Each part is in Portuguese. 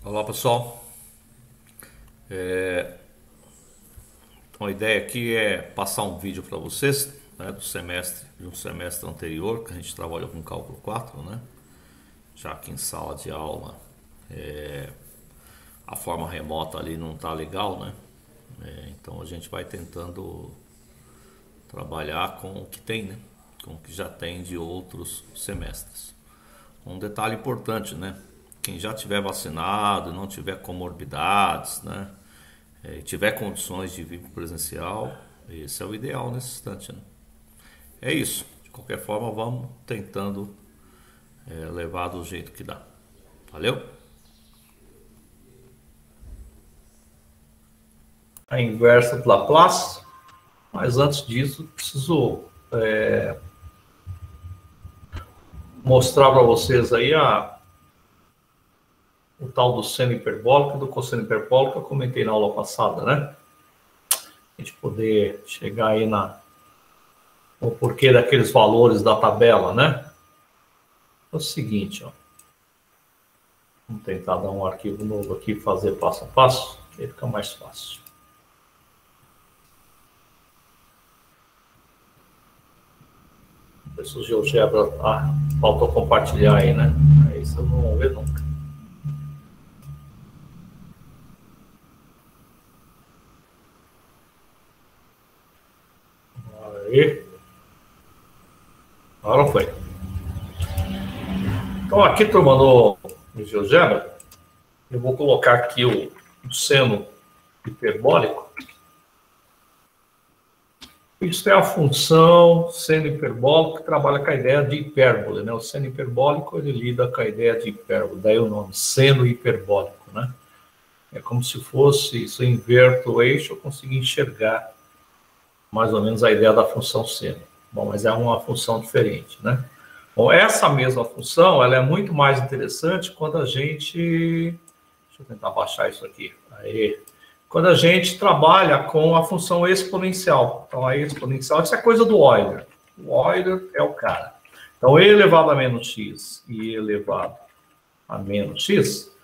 Olá pessoal, então a ideia aqui é passar um vídeo para vocês, né, de um semestre anterior que a gente trabalhou com cálculo 4, né? Já que em sala de aula a forma remota ali não está legal, né? Então a gente vai tentando trabalhar com o que tem, né? Com o que já tem de outros semestres. Um detalhe importante, né? Quem já tiver vacinado, não tiver comorbidades, né? Tiver condições de vir presencial, esse é o ideal nesse instante, né? É isso. De qualquer forma, vamos tentando levar do jeito que dá. Valeu? A inversa do Laplace, mas antes disso, preciso mostrar para vocês aí o tal do seno hiperbólico e do cosseno hiperbólico que eu comentei na aula passada, né? A gente poder chegar aí no porquê daqueles valores da tabela, né? É o seguinte, ó. Vamos tentar dar um arquivo novo aqui e fazer passo a passo, que aí fica mais fácil. Se o GeoGebra faltou compartilhar aí, né? Aí vocês não vão ver nunca. Aí. Agora foi. Então aqui, turma, no GeoGebra, eu vou colocar aqui o seno hiperbólico. Isso é a função seno hiperbólico que trabalha com a ideia de hipérbole, né? O seno hiperbólico, ele lida com a ideia de hipérbole, daí o nome, seno hiperbólico, né? É como se fosse, se eu inverto o eixo, eu consigo enxergar mais ou menos a ideia da função seno. Bom, mas é uma função diferente, né? Bom, essa mesma função, ela é muito mais interessante quando a gente... Deixa eu tentar baixar isso aqui. Aí. Quando a gente trabalha com a função exponencial. Então, a exponencial, isso é coisa do Euler. O Euler é o cara. Então, e elevado a menos x e e elevado a menos x,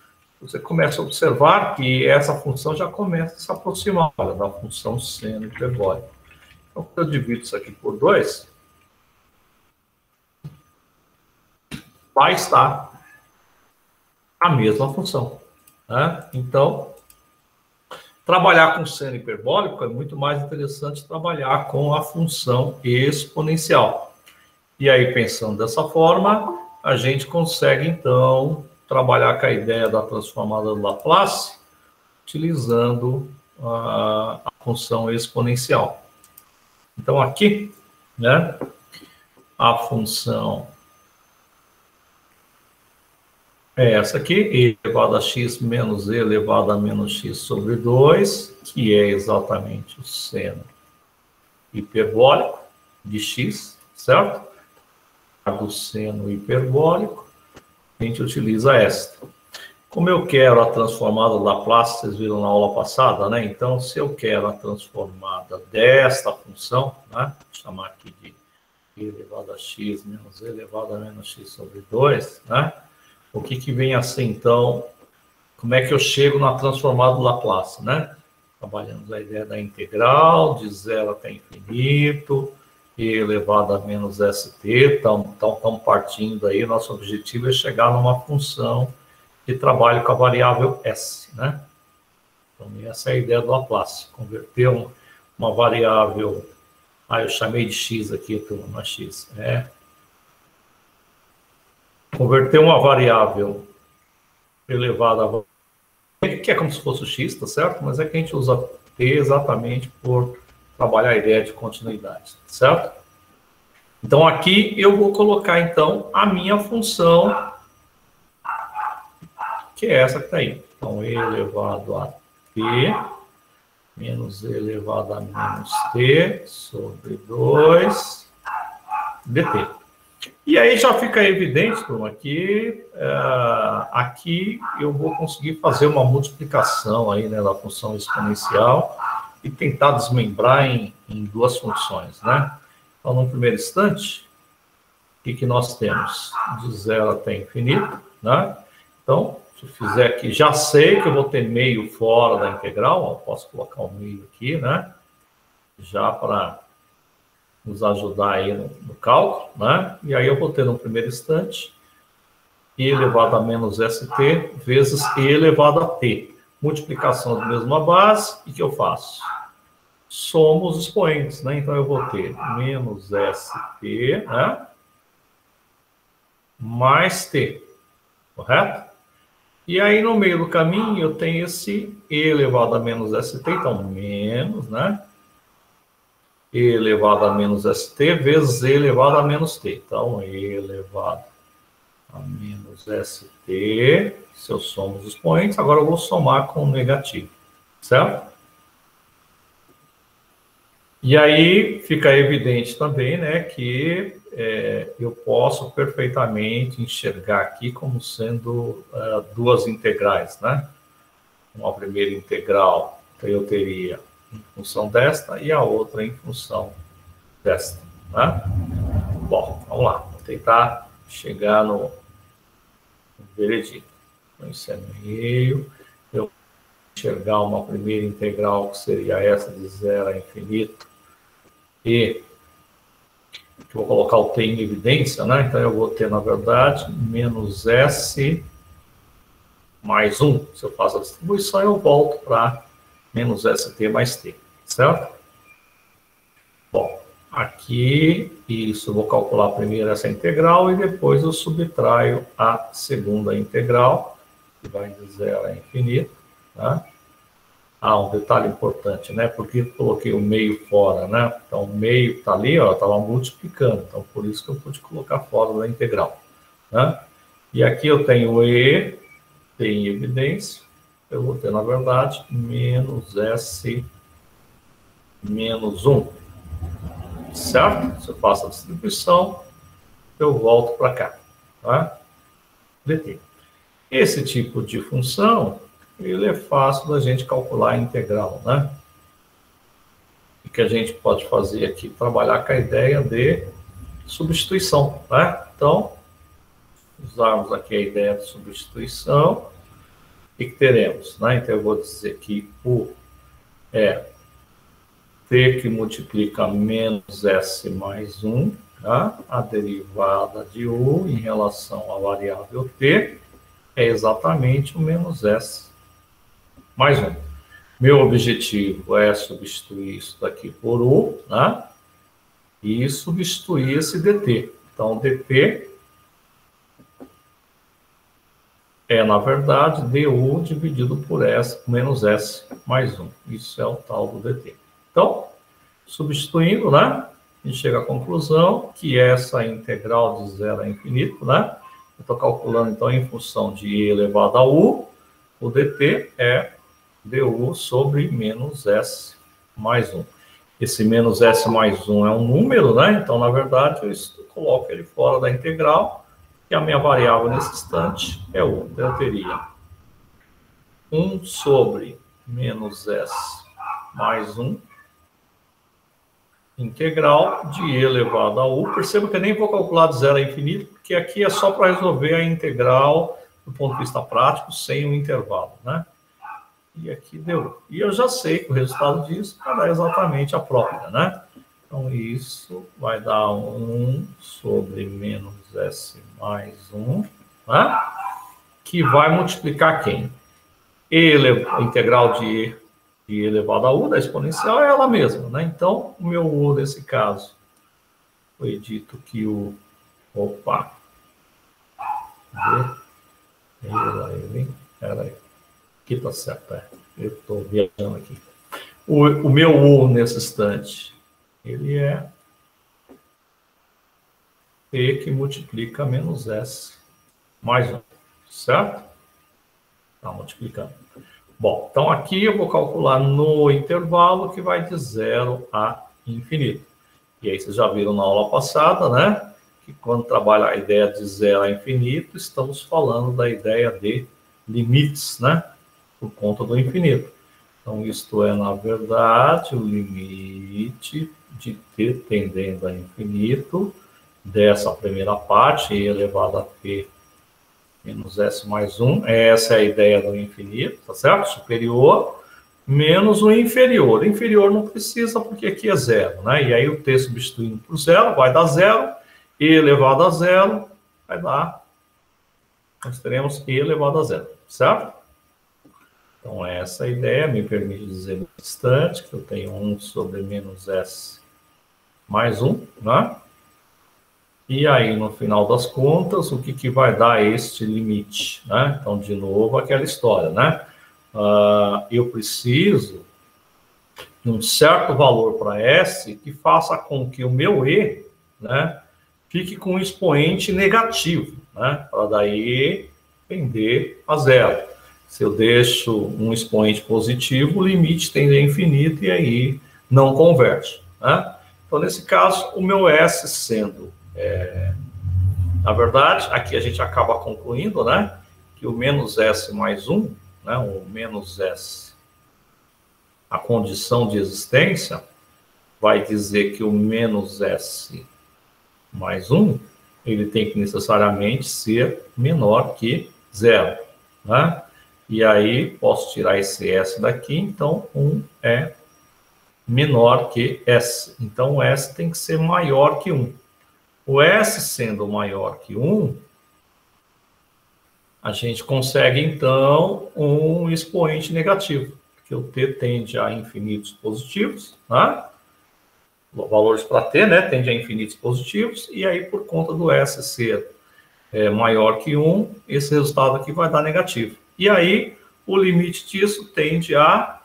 você começa a observar que essa função já começa a se aproximar da função seno hiperbólica. Então, quando eu divido isso aqui por 2, vai estar a mesma função, né? Então, trabalhar com seno hiperbólico é muito mais interessante trabalhar com a função exponencial. E aí, pensando dessa forma, a gente consegue, então, trabalhar com a ideia da transformada do Laplace, utilizando a função exponencial. Então, aqui, né, a função é essa aqui, e elevado a x menos e elevado a menos x sobre 2, que é exatamente o seno hiperbólico de x, certo? Do seno hiperbólico, a gente utiliza esta. Como eu quero a transformada Laplace, vocês viram na aula passada, né? Então, se eu quero a transformada desta função, né? Vou chamar aqui de e elevado a x menos e elevado a menos x sobre 2, né? O que vem assim, então, como é que eu chego na transformada do Laplace, né? Trabalhamos a ideia da integral, de 0 até infinito, e elevado a menos st, então estamos partindo aí, nosso objetivo é chegar numa função que trabalhe com a variável s, né? Então, essa é a ideia do Laplace, converter uma variável, eu chamei de x aqui, turma, não é x, converter uma variável elevada a... que é como se fosse o x, tá certo? Mas é que a gente usa t exatamente por trabalhar a ideia de continuidade, certo? Então, aqui eu vou colocar, então, a minha função, que é essa que está aí. Então, e elevado a t menos e elevado a menos t sobre 2 dt. E aí já fica evidente, turma, que aqui eu vou conseguir fazer uma multiplicação aí, né, da função exponencial e tentar desmembrar em duas funções, né? Então, no primeiro instante, o que nós temos? De 0 até infinito, né? Então, se eu fizer aqui, já sei que eu vou ter meio fora da integral, ó, posso colocar o meio aqui, né? Já para nos ajudar aí no cálculo, né? E aí eu vou ter no primeiro instante e elevado a menos st vezes e elevado a t. Multiplicação da mesma base, e que eu faço? Somo os expoentes, né? Então eu vou ter menos st, né? Mais t, correto? E aí no meio do caminho eu tenho esse e elevado a menos st, então menos, né? E elevado a menos st vezes e elevado a menos t. Então, e elevado a menos st, se eu somo os expoentes, agora eu vou somar com o negativo, certo? E aí fica evidente também, né, que eu posso perfeitamente enxergar aqui como sendo duas integrais, né? Uma primeira integral, então eu teria em função desta e a outra em função desta, né? Bom, vamos lá, vou tentar chegar no veredito. Então, isso é meio. Eu vou enxergar uma primeira integral, que seria essa de 0 a infinito, e que eu vou colocar o t em evidência, né? Então, eu vou ter, na verdade, menos s mais 1. Se eu faço a distribuição, eu volto para menos st mais t, certo? Bom, aqui, isso, eu vou calcular primeiro essa integral e depois eu subtraio a segunda integral, que vai de 0 a infinito, tá? Ah, um detalhe importante, né? Porque eu coloquei o meio fora, né? Então, o meio está ali, ó, estava multiplicando, então por isso que eu pude colocar fora da integral, né? E aqui eu tenho e, tem evidência, eu vou ter, na verdade, menos s menos 1. Certo? Se eu faço a distribuição, eu volto para cá, tá? dt. Esse tipo de função, ele é fácil da gente calcular a integral, né? O que a gente pode fazer aqui? Trabalhar com a ideia de substituição, né? Então, usarmos aqui a ideia de substituição, o que teremos, né? Então, eu vou dizer que U é t que multiplica menos s mais 1, tá? A derivada de u em relação à variável t é exatamente o menos s mais 1. Meu objetivo é substituir isso daqui por u, né? E substituir esse dt. Então, dt é, na verdade, du dividido por s menos s mais 1. Isso é o tal do dt. Então, substituindo, né, a gente chega à conclusão que essa integral de 0 a infinito, né, eu estou calculando, então, em função de e elevado a u, o dt é du sobre menos s mais 1. Esse menos s mais 1 é um número, né, então, na verdade, eu coloco ele fora da integral, e a minha variável nesse instante é u. Então, eu teria 1 sobre menos s mais 1, integral de e elevado a u. Perceba que eu nem vou calcular de 0 a infinito, porque aqui é só para resolver a integral do ponto de vista prático, sem o intervalo, né? E aqui deu. E eu já sei que o resultado disso vai dar exatamente a própria, né? Então, isso vai dar 1 sobre menos s mais 1, né? Que vai multiplicar quem? A integral de e elevado a u da exponencial é ela mesma, né? Então, o meu u nesse caso foi dito que o... Opa! Peraí. Aqui tá certo, eu estou viajando aqui. O meu u nesse instante, ele é t que multiplica menos s mais 1, certo? Está multiplicando. Bom, então aqui eu vou calcular no intervalo que vai de 0 a infinito. E aí vocês já viram na aula passada, né? Que quando trabalha a ideia de 0 a infinito, estamos falando da ideia de limites, né? Por conta do infinito. Então, isto é, na verdade, o limite de t tendendo a infinito dessa primeira parte, e elevado a t menos S mais 1, essa é a ideia do infinito, tá certo? Superior, menos o inferior. O inferior não precisa, porque aqui é zero, né? E aí o t substituindo por zero, vai dar zero, e elevado a zero, vai dar, nós teremos e elevado a zero, certo? Então, essa ideia me permite dizer bastante que eu tenho 1 sobre menos S mais 1, né? E aí, no final das contas, o que vai dar este limite, né? Então, de novo, aquela história, né? Eu preciso de um certo valor para S que faça com que o meu E, né, fique com um expoente negativo, né? Para daí tender a zero. Se eu deixo um expoente positivo, o limite tende a infinito e aí não converge, né? Então, nesse caso, o meu S sendo... na verdade, aqui a gente acaba concluindo, né, que o menos S mais 1, né, o menos S, a condição de existência, vai dizer que o menos S mais 1, ele tem que necessariamente ser menor que zero, né? E aí, posso tirar esse S daqui, então 1 é menor que S. Então, o S tem que ser maior que 1. O S sendo maior que 1, a gente consegue, então, um expoente negativo, porque o t tende a infinitos positivos, né? Valores para t, né, tende a infinitos positivos, e aí, por conta do S ser maior que 1, esse resultado aqui vai dar negativo. E aí, o limite disso tende a...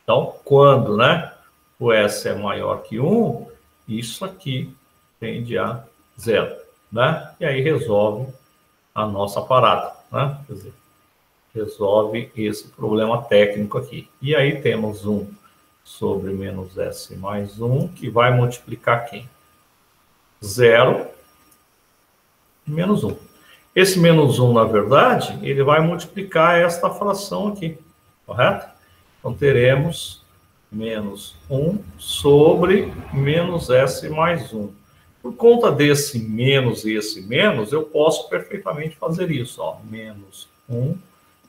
Então, quando, né, o S é maior que 1, isso aqui tende a zero, né? E aí resolve a nossa parada, né? Quer dizer, resolve esse problema técnico aqui. E aí temos 1 sobre menos S mais 1, que vai multiplicar quem? 0 menos 1. Esse menos 1, na verdade, ele vai multiplicar esta fração aqui, correto? Então, teremos menos 1 sobre menos S mais 1. Por conta desse menos e esse menos, eu posso perfeitamente fazer isso, ó, menos 1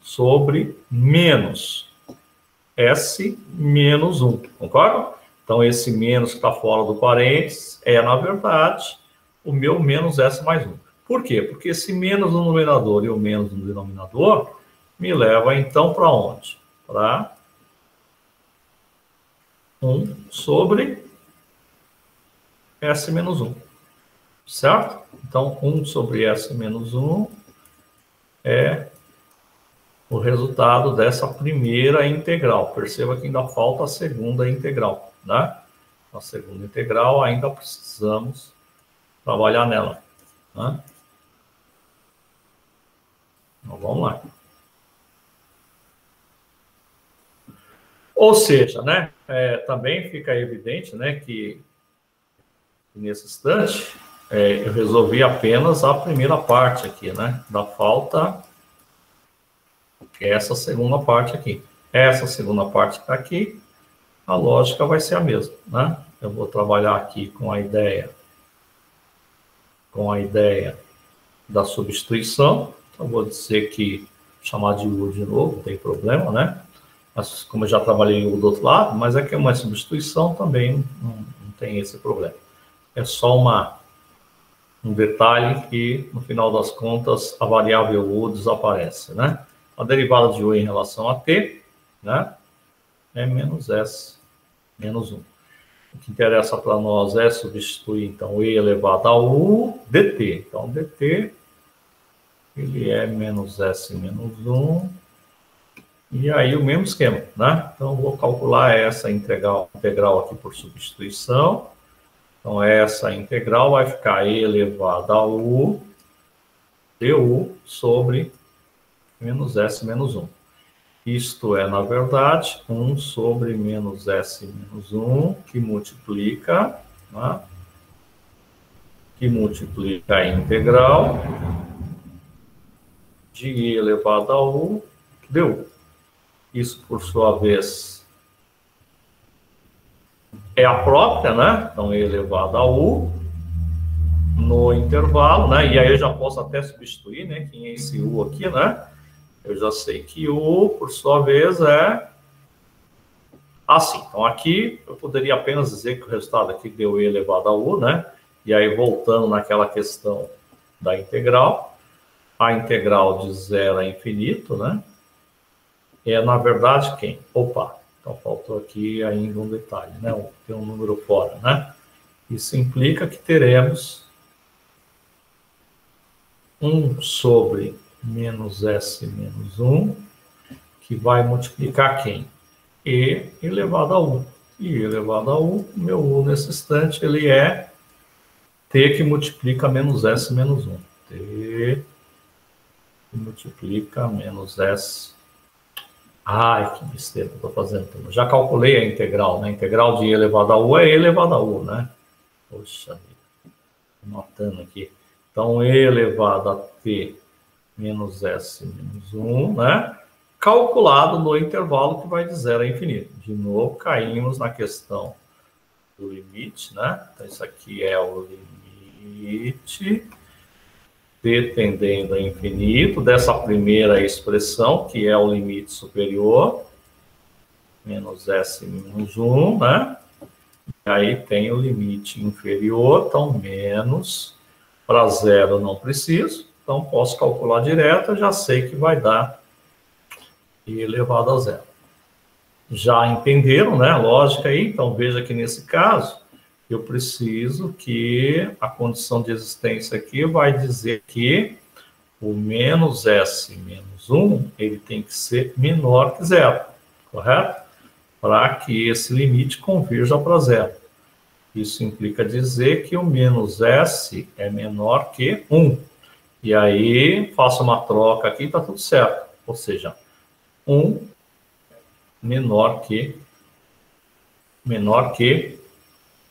sobre menos S menos 1, concorda? Então, esse menos que está fora do parênteses é, na verdade, o meu menos S mais 1. Por quê? Porque esse menos no numerador e o menos no denominador me leva, então, para onde? Para 1 sobre S menos 1. Certo? Então, 1 sobre S menos 1 é o resultado dessa primeira integral. Perceba que ainda falta a segunda integral, né? A segunda integral ainda precisamos trabalhar nela, né? Então, vamos lá. Ou seja, né, também fica evidente, né, que nesse instante eu resolvi apenas a primeira parte aqui, né? Da falta essa segunda parte aqui. Essa segunda parte que está aqui, a lógica vai ser a mesma, né? Eu vou trabalhar aqui com a ideia da substituição. Eu vou dizer que chamar de U de novo, não tem problema, né? Mas, como eu já trabalhei U do outro lado, mas é que é uma substituição também não tem esse problema. É só um detalhe que, no final das contas, a variável U desaparece, né? A derivada de U em relação a t, né, é menos S menos 1. O que interessa para nós é substituir, então, e elevado a U dt. Então, dt, ele é menos S menos 1. E aí, o mesmo esquema, né? Então, vou calcular essa integral aqui por substituição. Então, essa integral vai ficar e elevado a U du sobre menos S menos 1. Isto é, na verdade, 1 sobre menos S menos 1, que multiplica, né? Que multiplica a integral de I elevado a U du. Isso, por sua vez, é a própria, né? Então, E elevado a U no intervalo, né? E aí eu já posso até substituir, né? Quem é esse U aqui, né? Eu já sei que U, por sua vez, é assim. Então, aqui eu poderia apenas dizer que o resultado aqui deu E elevado a U, né? E aí, voltando naquela questão da integral, a integral de 0 a infinito, né? É, na verdade, quem? Opa, então faltou aqui ainda um detalhe, né? Tem um número fora, né? Isso implica que teremos 1 sobre menos S menos 1, que vai multiplicar quem? E elevado a 1. E elevado a 1, meu U nesse instante, ele é T que multiplica menos S menos 1. T que multiplica menos S. Ai, que besteira que eu estou fazendo. Já calculei a integral, né? A integral de E elevado a U é E elevado a U, né? Poxa vida. Estou matando aqui. Então, E elevado a T menos S menos 1, né? Calculado no intervalo que vai de 0 a infinito. De novo, caímos na questão do limite, né? Então, isso aqui é o limite T tendendo a infinito dessa primeira expressão, que é o limite superior, menos S menos 1, né? E aí tem o limite inferior, então menos, para 0 não preciso, então posso calcular direto, já sei que vai dar E elevado a 0. Já entenderam, né, a lógica aí? Então veja que nesse caso, eu preciso que a condição de existência aqui vai dizer que o menos S menos 1, ele tem que ser menor que 0, correto? Para que esse limite convirja para 0. Isso implica dizer que o menos S é menor que 1. E aí, faço uma troca aqui e está tudo certo. Ou seja, 1 menor que,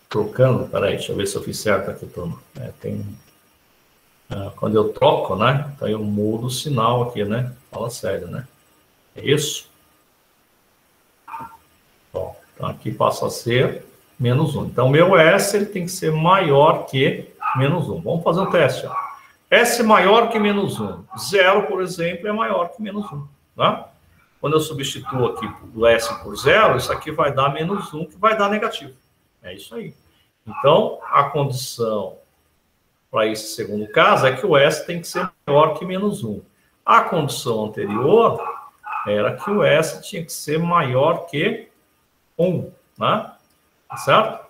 trocando, peraí, deixa eu ver se eu fiz certo aqui, turma. Quando eu troco, né, então eu mudo o sinal aqui, né, fala sério, né, é isso? Bom, então aqui passa a ser menos 1. Então, meu S ele tem que ser maior que menos 1. Vamos fazer um teste, ó. S maior que menos 1. 0, por exemplo, é maior que menos 1, tá? Quando eu substituo aqui o S por 0, isso aqui vai dar menos 1, que vai dar negativo. É isso aí. Então, a condição para esse segundo caso é que o S tem que ser maior que menos 1. A condição anterior era que o S tinha que ser maior que 1, né? Tá certo?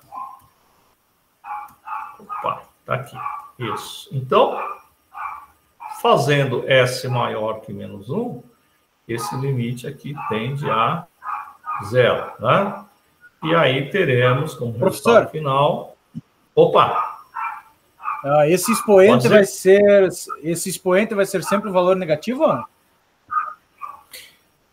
Opa, tá aqui. Isso. Então, fazendo S maior que menos 1, esse limite aqui tende a 0, né? E aí teremos como resultado final... Opa! Esse expoente vai ser sempre o valor negativo?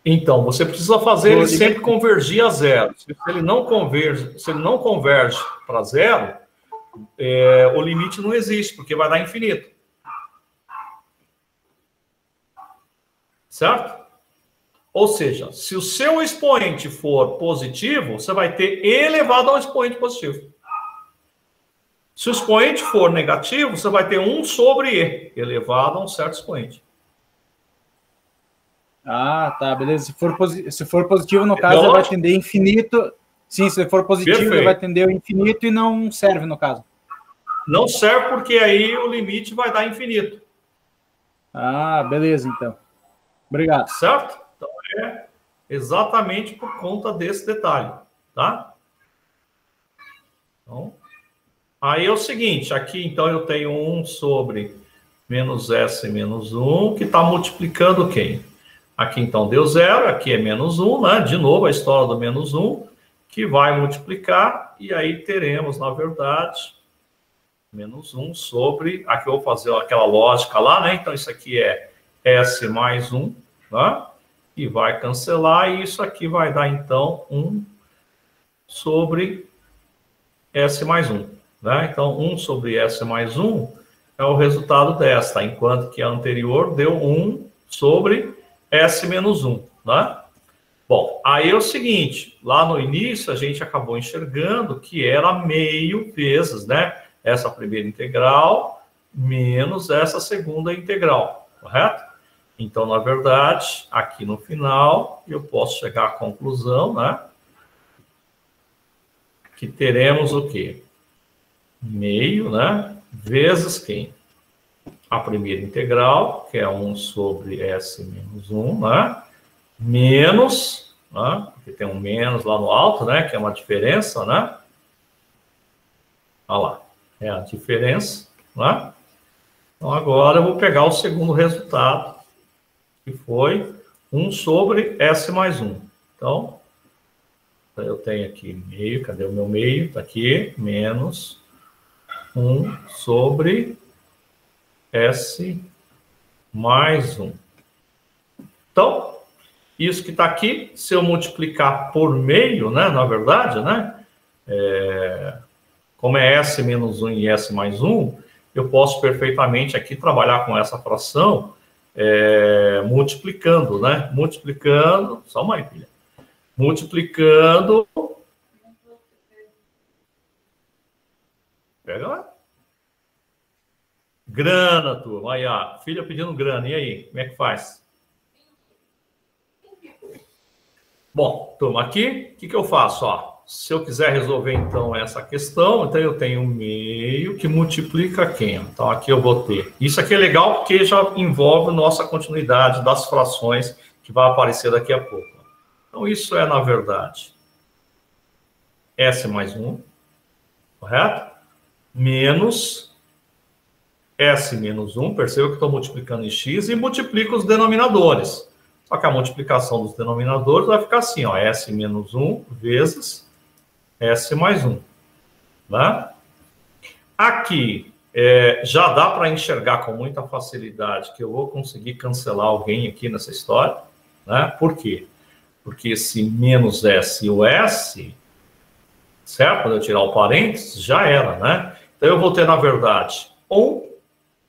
Então, você precisa fazer ele sempre convergir a 0. Se ele não converge para 0, o limite não existe, porque vai dar infinito. Certo? Ou seja, se o seu expoente for positivo, você vai ter E elevado a um expoente positivo. Se o expoente for negativo, você vai ter 1 sobre E elevado a um certo expoente. Ah, tá, beleza. Se for positivo, no caso, ele vai tender infinito. Sim, se for positivo, perfeito, ele vai tender o infinito e não serve, no caso. Não serve porque aí o limite vai dar infinito. Ah, beleza, então. Obrigado. Certo? Então, é exatamente por conta desse detalhe, tá? Então, aí é o seguinte, aqui, então, eu tenho 1 sobre menos S menos 1, que está multiplicando quem? Aqui, então, deu 0, aqui é menos 1, né? De novo, a história do menos 1, que vai multiplicar, e aí teremos, na verdade, menos 1 sobre... Aqui eu vou fazer aquela lógica lá, né? Então, isso aqui é S mais 1, tá? E vai cancelar, e isso aqui vai dar, então, 1 sobre S mais 1. Né? Então, 1 sobre S mais 1 é o resultado desta, enquanto que a anterior deu 1 sobre S menos 1. Né? Bom, aí é o seguinte, lá no início a gente acabou enxergando que era meio vezes, né? Essa primeira integral menos essa segunda integral, correto? Então, na verdade, aqui no final, eu posso chegar à conclusão, né? Que teremos o quê? Meio, né? Vezes quem? A primeira integral, que é 1 sobre S menos 1, né? Menos, né? Porque tem um menos lá no alto, né? Que é uma diferença, né? Olha lá, é a diferença, né? Então, agora eu vou pegar o segundo resultado, que foi 1 sobre S mais 1. Então, eu tenho aqui meio, cadê o meu meio? Está aqui, menos 1 sobre S mais 1. Então, isso que está aqui, se eu multiplicar por meio, né, na verdade, né, como é S menos 1 e S mais 1, eu posso perfeitamente aqui trabalhar com essa fração multiplicando, né? Multiplicando, só uma aí, filha. Multiplicando. Pega lá. Grana, turma. Aí, a filha pedindo grana. E aí, como é que faz? Bom, turma, aqui, o que eu faço? Ó, se eu quiser resolver, então, essa questão, então eu tenho meio que multiplica quem? Então, aqui eu vou ter. Isso aqui é legal porque já envolve nossa continuidade das frações que vai aparecer daqui a pouco. Então, isso é, na verdade, S mais 1, correto? Menos S menos 1, perceba que estou multiplicando em X e multiplico os denominadores. Só que a multiplicação dos denominadores vai ficar assim, ó, S menos 1 vezes S mais 1. Né? Aqui, já dá para enxergar com muita facilidade que eu vou conseguir cancelar alguém aqui nessa história. Né? Por quê? Porque esse menos S e o S, certo? Quando eu tirar o parênteses, já era, né? Então, eu vou ter, na verdade, 1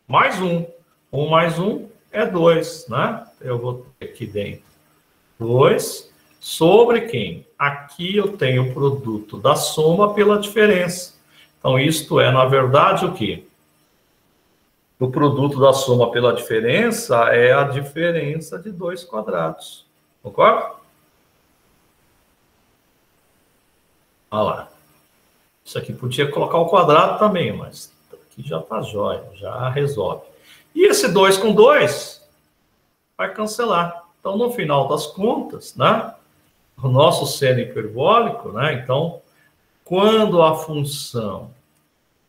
mais 1. 1 mais 1 é 2, né? Eu vou ter aqui dentro 2 sobre quem? Aqui eu tenho o produto da soma pela diferença. Então, isto é, na verdade, o quê? O produto da soma pela diferença é a diferença de 2 quadrados. Concorda? Olha lá. Isso aqui podia colocar o quadrado também, mas aqui já está jóia, já resolve. E esse 2 com 2 vai cancelar. Então, no final das contas, né, o nosso seno hiperbólico, né, então, quando a função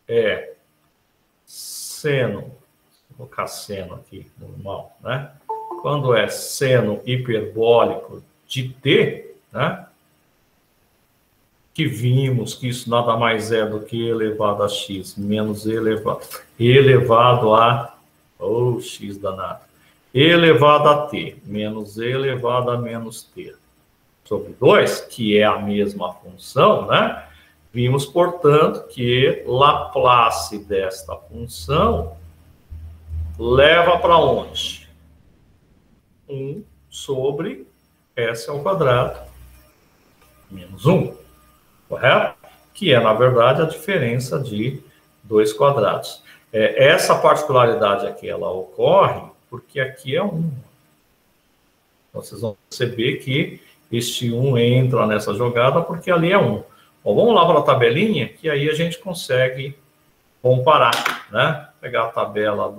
é seno, vou colocar seno aqui, normal, né, quando é seno hiperbólico de t, né, que vimos que isso nada mais é do que elevado a x menos elevado a x danado, elevado a t menos elevado a menos t sobre 2, que é a mesma função, né? Vimos, portanto, que Laplace desta função leva para onde? 1 sobre s ao quadrado menos 1. Correto? Que é, na verdade, a diferença de 2 quadrados. Essa particularidade aqui, ela ocorre porque aqui é 1. Então, vocês vão perceber que este 1 entra nessa jogada porque ali é 1. Bom, vamos lá para a tabelinha, que aí a gente consegue comparar, né? Pegar a tabela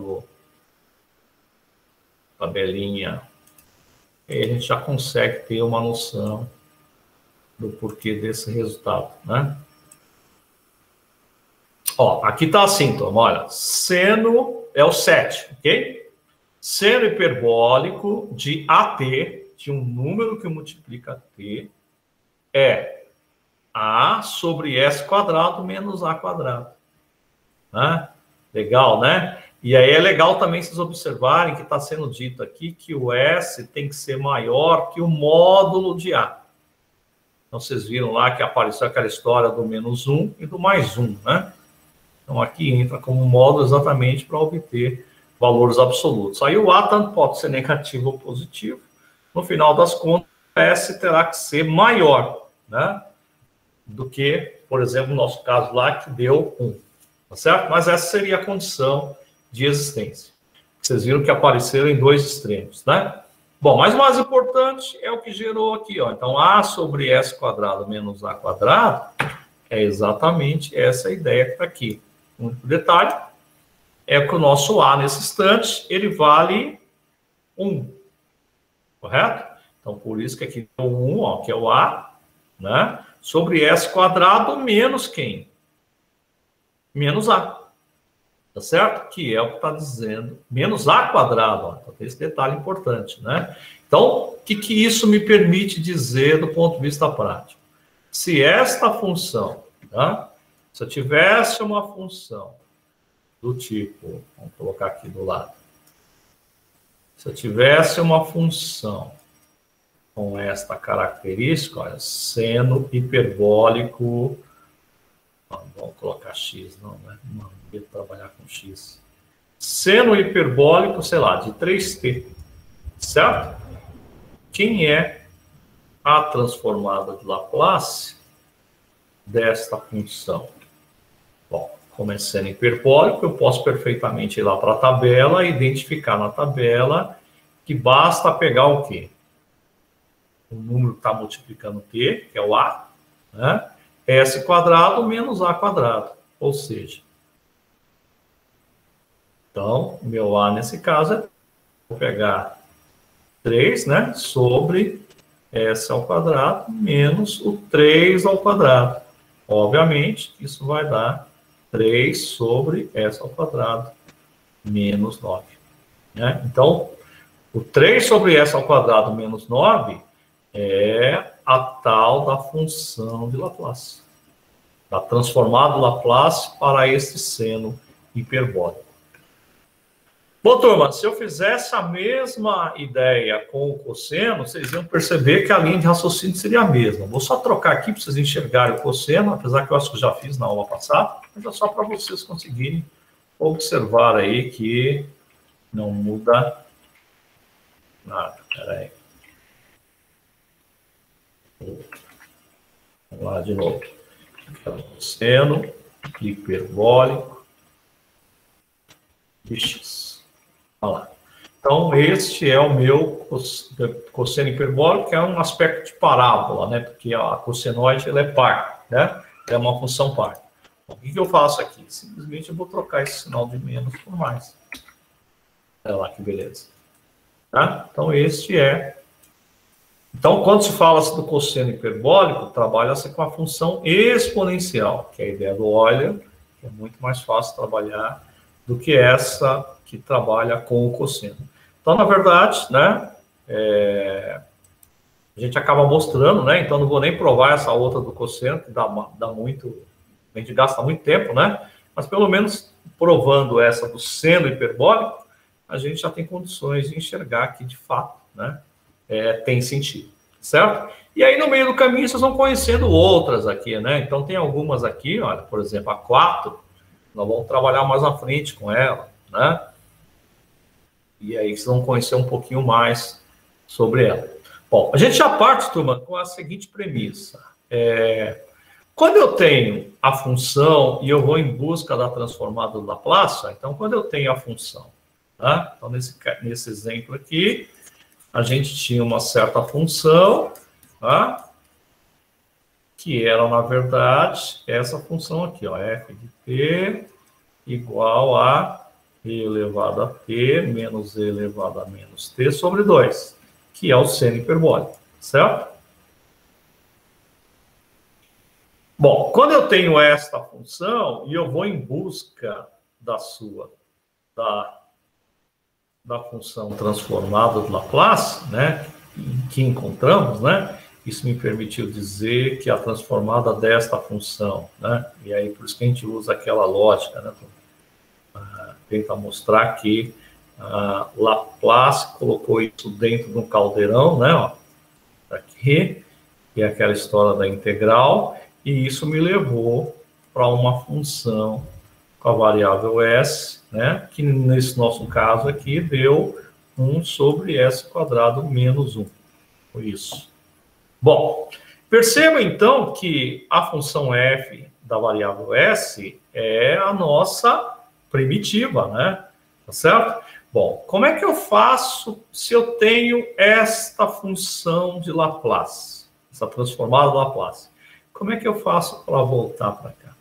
tabelinha, e aí a gente já consegue ter uma noção do porquê desse resultado, né? Ó, aqui tá assim, turma, olha, seno é o 7, ok? Seno hiperbólico de AT, de um número que multiplica t, é A sobre S quadrado menos A quadrado. Né? Legal, né? E aí é legal também vocês observarem que está sendo dito aqui que o S tem que ser maior que o módulo de A. Então, vocês viram lá que apareceu aquela história do menos 1 e do mais 1, né? Então, aqui entra como módulo exatamente para obter valores absolutos. Aí o A tanto pode ser negativo ou positivo. No final das contas, o S terá que ser maior, né? Do que, por exemplo, no nosso caso lá, que deu 1. Tá certo? Mas essa seria a condição de existência. Vocês viram que apareceram em dois extremos, né? Bom, mas o mais importante é o que gerou aqui, ó. Então, A sobre S quadrado menos A quadrado é exatamente essa ideia que está aqui. O único detalhe é que o nosso A nesse instante, ele vale 1, correto? Então, por isso que aqui é o 1, ó, que é o A, né? Sobre S quadrado menos quem? Menos A. Tá certo? Que é o que está dizendo. Menos A quadrado, ó. Então, tem esse detalhe importante, né? Então, o que isso me permite dizer do ponto de vista prático? Se esta função, tá? Se eu tivesse uma função do tipo, vamos colocar aqui do lado. Se eu tivesse uma função com esta característica, olha, seno hiperbólico, vamos colocar x, não, né? Não ia trabalhar com x. Seno hiperbólico, sei lá, de 3t, certo? Quem é a transformada de Laplace desta função? Bom, como é seno hiperbólico, eu posso perfeitamente ir lá para a tabela e identificar na tabela que basta pegar o quê? O número que está multiplicando t, que é o a, né? S quadrado menos A quadrado, ou seja, então, meu A nesse caso é, vou pegar 3, né, sobre S ao quadrado menos o 3 ao quadrado. Obviamente, isso vai dar 3 sobre S ao quadrado menos 9. Né? Então, o 3 sobre S ao quadrado menos 9 é a tal da função de Laplace. Da transformada Laplace para este seno hiperbólico. Bom, turma, se eu fizesse a mesma ideia com o cosseno, vocês iam perceber que a linha de raciocínio seria a mesma. Vou só trocar aqui para vocês enxergarem o cosseno, apesar que eu acho que eu já fiz na aula passada, mas é só para vocês conseguirem observar aí que não muda nada. Espera aí. Vamos lá de novo. Cosseno hiperbólico de x. Olha lá. Então, este é o meu cosseno hiperbólico, que é um aspecto de parábola, né? Porque a cossenoide ela é par, né? É uma função par. Então, o que eu faço aqui? Simplesmente eu vou trocar esse sinal de menos por mais. Olha lá que beleza. Tá? Então, este é. Então, quando se fala do cosseno hiperbólico, trabalha-se com a função exponencial, que é a ideia do Euler, que é muito mais fácil trabalhar do que essa que trabalha com o cosseno. Então, na verdade, né, a gente acaba mostrando, né, então não vou nem provar essa outra do cosseno, que dá muito, a gente gasta muito tempo, né, mas pelo menos provando essa do seno hiperbólico, a gente já tem condições de enxergar que, de fato, né, tem sentido, certo? E aí, no meio do caminho, vocês vão conhecendo outras aqui, né, então tem algumas aqui, olha, por exemplo, a 4, nós vamos trabalhar mais à frente com ela, né? E aí vocês vão conhecer um pouquinho mais sobre ela. Bom, a gente já parte, turma, com a seguinte premissa. Quando eu tenho a função e eu vou em busca da transformada do Laplace, então quando eu tenho a função, tá? Então nesse exemplo aqui, a gente tinha uma certa função, tá? Que era, na verdade, essa função aqui, ó, f de t igual a e elevado a t menos e elevado a menos t sobre 2, que é o seno hiperbólico, certo? Bom, quando eu tenho esta função e eu vou em busca da função transformada do Laplace, né, que encontramos, né, isso me permitiu dizer que a transformada desta função, né, e aí por isso que a gente usa aquela lógica, né, tenta mostrar que Laplace colocou isso dentro de um caldeirão, né, ó, aqui, que é aquela história da integral, e isso me levou para uma função com a variável s, né, que nesse nosso caso aqui deu 1 sobre s quadrado menos 1. Foi isso. Bom, perceba então que a função f da variável s é a nossa primitiva, né? Tá certo? Bom, como é que eu faço se eu tenho esta função de Laplace, essa transformada Laplace? Como é que eu faço para voltar para cá?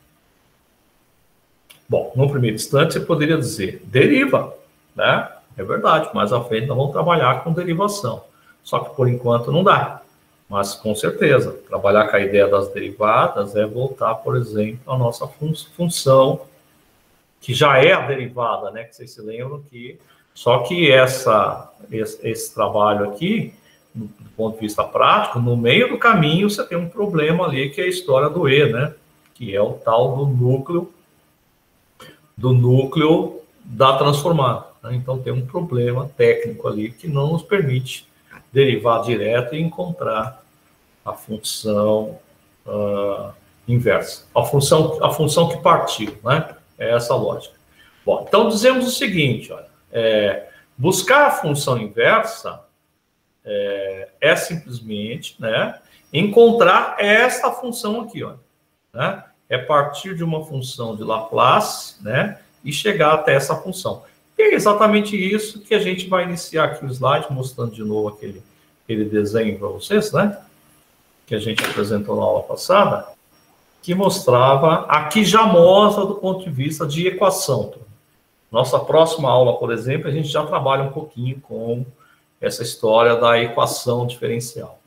Bom, no primeiro instante você poderia dizer deriva, né? É verdade, mais à frente nós vamos trabalhar com derivação. Só que por enquanto não dá. Mas com certeza, trabalhar com a ideia das derivadas é voltar, por exemplo, à nossa função, que já é a derivada, né? Que vocês se lembram que... Só que esse trabalho aqui, do ponto de vista prático, no meio do caminho você tem um problema ali, que é a história do E, né? Que é o tal do núcleo da transformada. Né? Então tem um problema técnico ali que não nos permite derivar direto e encontrar a função inversa. A função que partiu, né? É essa a lógica. Bom, então dizemos o seguinte, olha, buscar a função inversa é simplesmente, né, encontrar esta função aqui, ó, né? É partir de uma função de Laplace, né, e chegar até essa função. E é exatamente isso que a gente vai iniciar aqui o slide, mostrando de novo aquele desenho para vocês, né, que a gente apresentou na aula passada, que mostrava, aqui já mostra do ponto de vista de equação. Nossa próxima aula, por exemplo, a gente já trabalha um pouquinho com essa história da equação diferencial.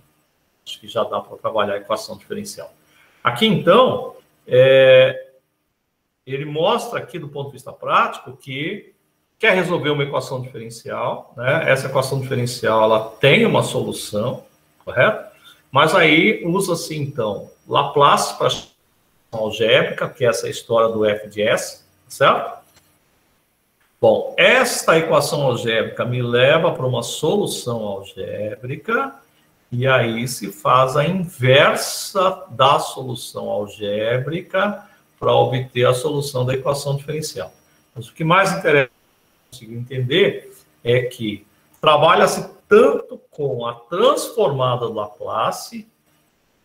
Acho que já dá para trabalhar a equação diferencial. Aqui, então, ele mostra aqui, do ponto de vista prático, que quer resolver uma equação diferencial, né? Essa equação diferencial, ela tem uma solução, correto? Mas aí usa-se, então, Laplace para algébrica, que é essa história do f de s, certo? Bom, esta equação algébrica me leva para uma solução algébrica, e aí se faz a inversa da solução algébrica para obter a solução da equação diferencial. Mas o que mais interessa conseguir entender é que trabalha-se tanto com a transformada do Laplace,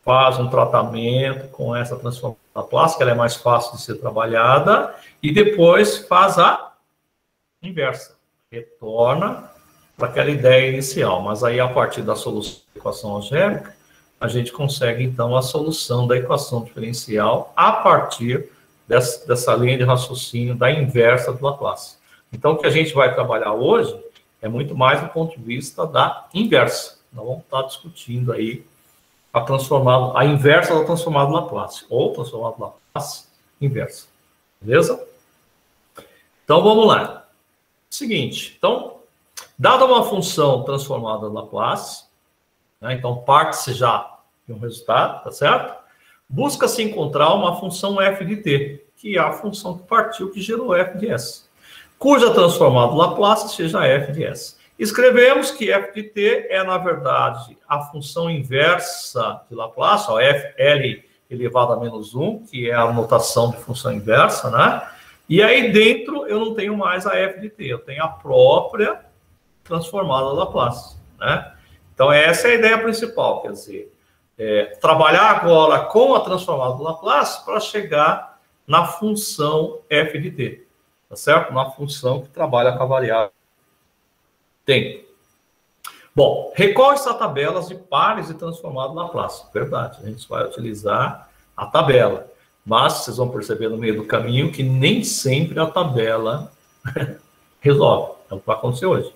faz um tratamento com essa transformada do Laplace, que ela é mais fácil de ser trabalhada, e depois faz a inversa, retorna para aquela ideia inicial, mas aí a partir da solução da equação algébrica, a gente consegue então a solução da equação diferencial a partir dessa linha de raciocínio da inversa do Laplace. Então o que a gente vai trabalhar hoje é muito mais do ponto de vista da inversa. Nós vamos estar discutindo aí a inversa da transformada do Laplace, ou transformada do Laplace inversa. Beleza? Então vamos lá. Seguinte, então, dada uma função transformada do Laplace, né, então parte-se já de um resultado, tá certo? Busca-se encontrar uma função f de t, que é a função que partiu, que gerou f de s, cuja transformada do Laplace seja f de s. Escrevemos que f de t é, na verdade, a função inversa de Laplace, ó, L elevado a menos 1, que é a notação de função inversa, né? E aí dentro eu não tenho mais a f de t, eu tenho a própria transformada Laplace, né? Então essa é a ideia principal, quer dizer, trabalhar agora com a transformada do Laplace para chegar na função f de t, tá certo? Na função que trabalha com a variável tempo. Bom, recorre-se a tabelas de pares de transformada Laplace, verdade, a gente vai utilizar a tabela. Mas vocês vão perceber no meio do caminho que nem sempre a tabela resolve. É o que vai acontecer hoje.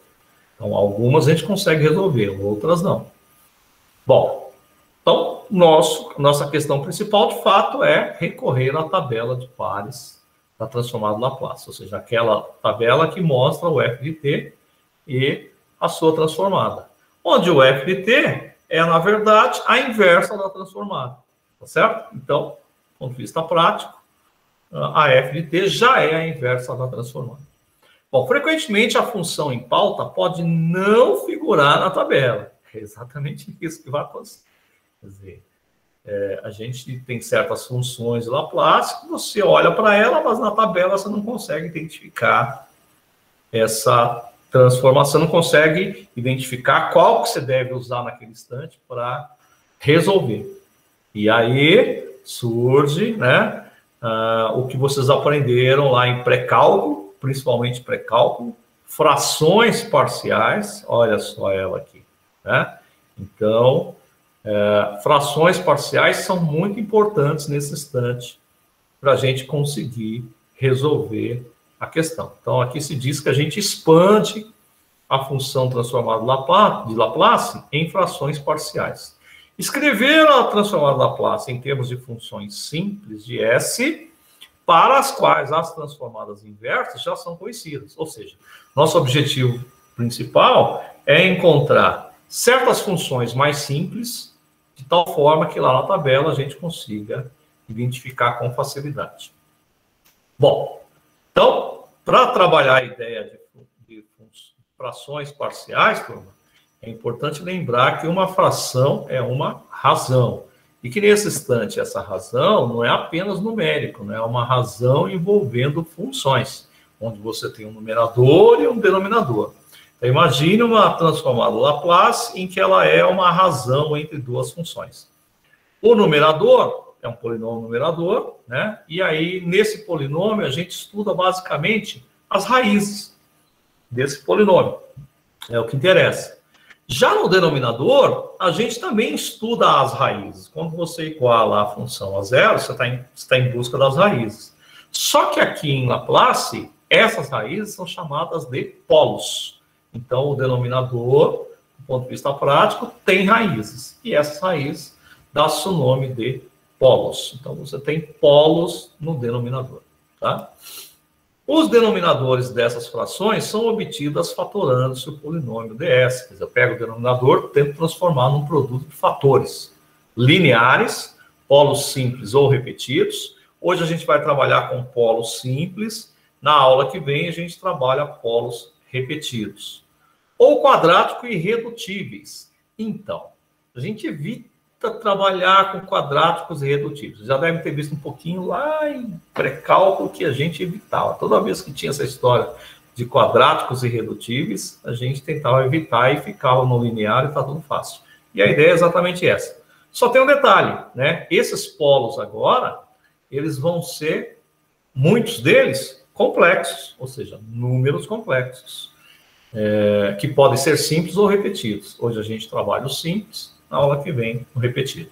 Então, algumas a gente consegue resolver, outras não. Bom, então, nossa questão principal, de fato, é recorrer à tabela de pares da transformada Laplace. Ou seja, aquela tabela que mostra o f de t e a sua transformada. Onde o f de t é, na verdade, a inversa da transformada. Tá certo? Então, do ponto de vista prático, a f de t já é a inversa da transformada. Bom, frequentemente a função em pauta pode não figurar na tabela. É exatamente isso que vai acontecer. Quer dizer, a gente tem certas funções de Laplace que você olha para ela, mas na tabela você não consegue identificar essa transformação, você não consegue identificar qual que você deve usar naquele instante para resolver. E aí surge, né, o que vocês aprenderam lá em pré-cálculo, principalmente pré-cálculo, frações parciais, olha só ela aqui, né? Então, frações parciais são muito importantes nesse instante para a gente conseguir resolver a questão. Então, aqui se diz que a gente expande a função transformada de Laplace em frações parciais. Escrever a transformada de Laplace em termos de funções simples de S, para as quais as transformadas inversas já são conhecidas. Ou seja, nosso objetivo principal é encontrar certas funções mais simples, de tal forma que lá na tabela a gente consiga identificar com facilidade. Bom, então, para trabalhar a ideia de frações parciais, turma, é importante lembrar que uma fração é uma razão. E que nesse instante essa razão não é apenas numérico, né? É uma razão envolvendo funções, onde você tem um numerador e um denominador. Então, imagine uma transformada Laplace em que ela é uma razão entre duas funções. O numerador é um polinômio numerador, né? E aí, nesse polinômio, a gente estuda basicamente as raízes desse polinômio. É o que interessa. Já no denominador, a gente também estuda as raízes. Quando você iguala a função a zero, você está em busca das raízes. Só que aqui em Laplace, essas raízes são chamadas de polos. Então, o denominador, do ponto de vista prático, tem raízes. E essas raízes dá-se o nome de polos. Então, você tem polos no denominador, tá? Os denominadores dessas frações são obtidos fatorando-se o polinômio ds. Quer dizer, eu pego o denominador, tento transformar num produto de fatores lineares, polos simples ou repetidos. Hoje a gente vai trabalhar com polos simples. Na aula que vem a gente trabalha polos repetidos. Ou quadrático e irredutíveis. Então, a gente evita trabalhar com quadráticos e redutíveis. Já deve ter visto um pouquinho lá em pré-cálculo que a gente evitava. Toda vez que tinha essa história de quadráticos e redutíveis, a gente tentava evitar e ficava no linear e está tudo fácil. E a ideia é exatamente essa. Só tem um detalhe, né? Esses polos agora, eles vão ser, muitos deles, complexos, ou seja, números complexos, que podem ser simples ou repetidos. Hoje a gente trabalha os simples, na aula que vem, o repetido.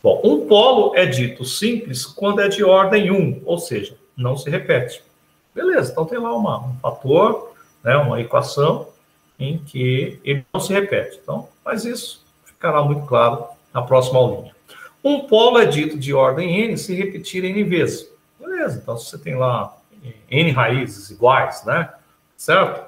Bom, um polo é dito simples quando é de ordem 1, ou seja, não se repete. Beleza, então tem lá um fator, né, uma equação em que ele não se repete. Então, mas isso ficará muito claro na próxima aulinha. Um polo é dito de ordem n se repetir n vezes. Beleza, então se você tem lá n raízes iguais, né, certo?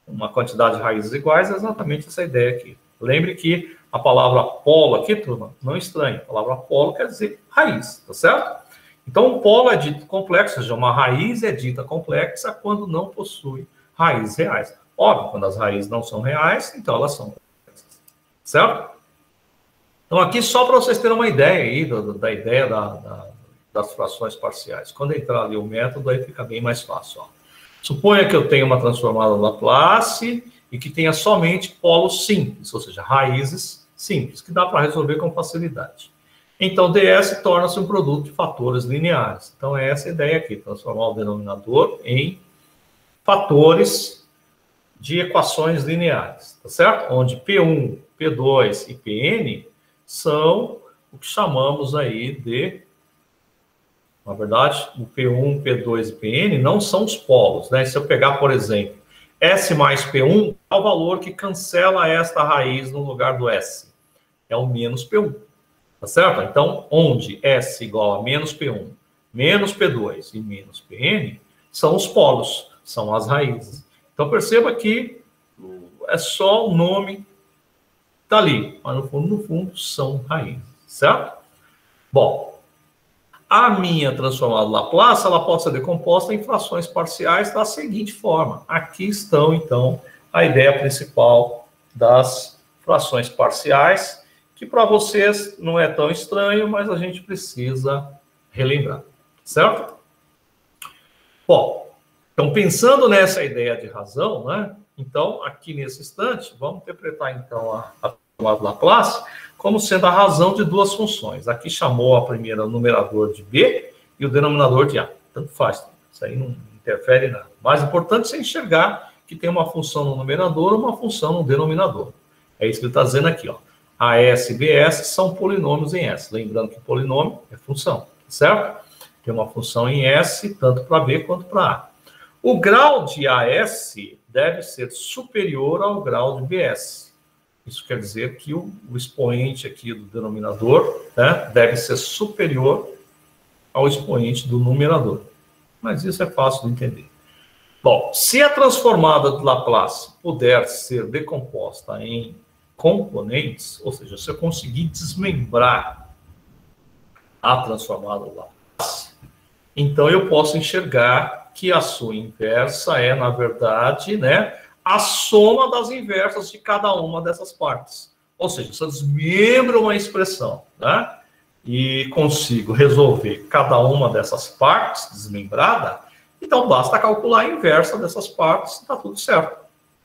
Uma quantidade de raízes iguais é exatamente essa ideia aqui. Lembre que a palavra polo aqui, turma, não estranha. A palavra polo quer dizer raiz, tá certo? Então, um polo é dito complexo, ou seja, uma raiz é dita complexa quando não possui raízes reais. Óbvio, quando as raízes não são reais, então elas são complexas, certo? Então, aqui só para vocês terem uma ideia aí da ideia das frações parciais. Quando entrar ali o método, aí fica bem mais fácil. Ó. Suponha que eu tenha uma transformada Laplace e que tenha somente polos simples, ou seja, raízes simples, que dá para resolver com facilidade. Então, ds torna-se um produto de fatores lineares. Então, é essa a ideia aqui, transformar o denominador em fatores de equações lineares, tá certo? Onde P1, P2 e Pn são o que chamamos aí de... Na verdade, o P1, P2 e Pn não são os polos, né? Se eu pegar, por exemplo, S mais P1 é o valor que cancela esta raiz no lugar do S. É o menos P1. Tá certo? Então, onde S igual a menos P1, menos P2 e menos Pn, são os polos, são as raízes. Então, perceba que é só o nome tá ali, mas no fundo, são raízes, certo? Bom, a minha transformada Laplace, ela pode ser decomposta em frações parciais da seguinte forma. Aqui estão, então, a ideia principal das frações parciais, que para vocês não é tão estranho, mas a gente precisa relembrar, certo? Bom, então pensando nessa ideia de razão, né? Então, aqui nesse instante, vamos interpretar então a transformada Laplace como sendo a razão de duas funções. Aqui chamou a primeira o numerador de B e o denominador de A. Tanto faz, isso aí não interfere em nada. Mais importante é você enxergar que tem uma função no numerador e uma função no denominador. É isso que ele está dizendo aqui, ó. AS e BS são polinômios em S. Lembrando que polinômio é função, certo? Tem uma função em S, tanto para B quanto para A. O grau de AS deve ser superior ao grau de BS. Isso quer dizer que o expoente aqui do denominador, né, deve ser superior ao expoente do numerador. Mas isso é fácil de entender. Bom, se a transformada de Laplace puder ser decomposta em componentes, ou seja, se eu conseguir desmembrar a transformada de Laplace, então eu posso enxergar que a sua inversa é, na verdade, né, a soma das inversas de cada uma dessas partes. Ou seja, se eu desmembro uma expressão, né, e consigo resolver cada uma dessas partes desmembrada, então basta calcular a inversa dessas partes e está tudo certo.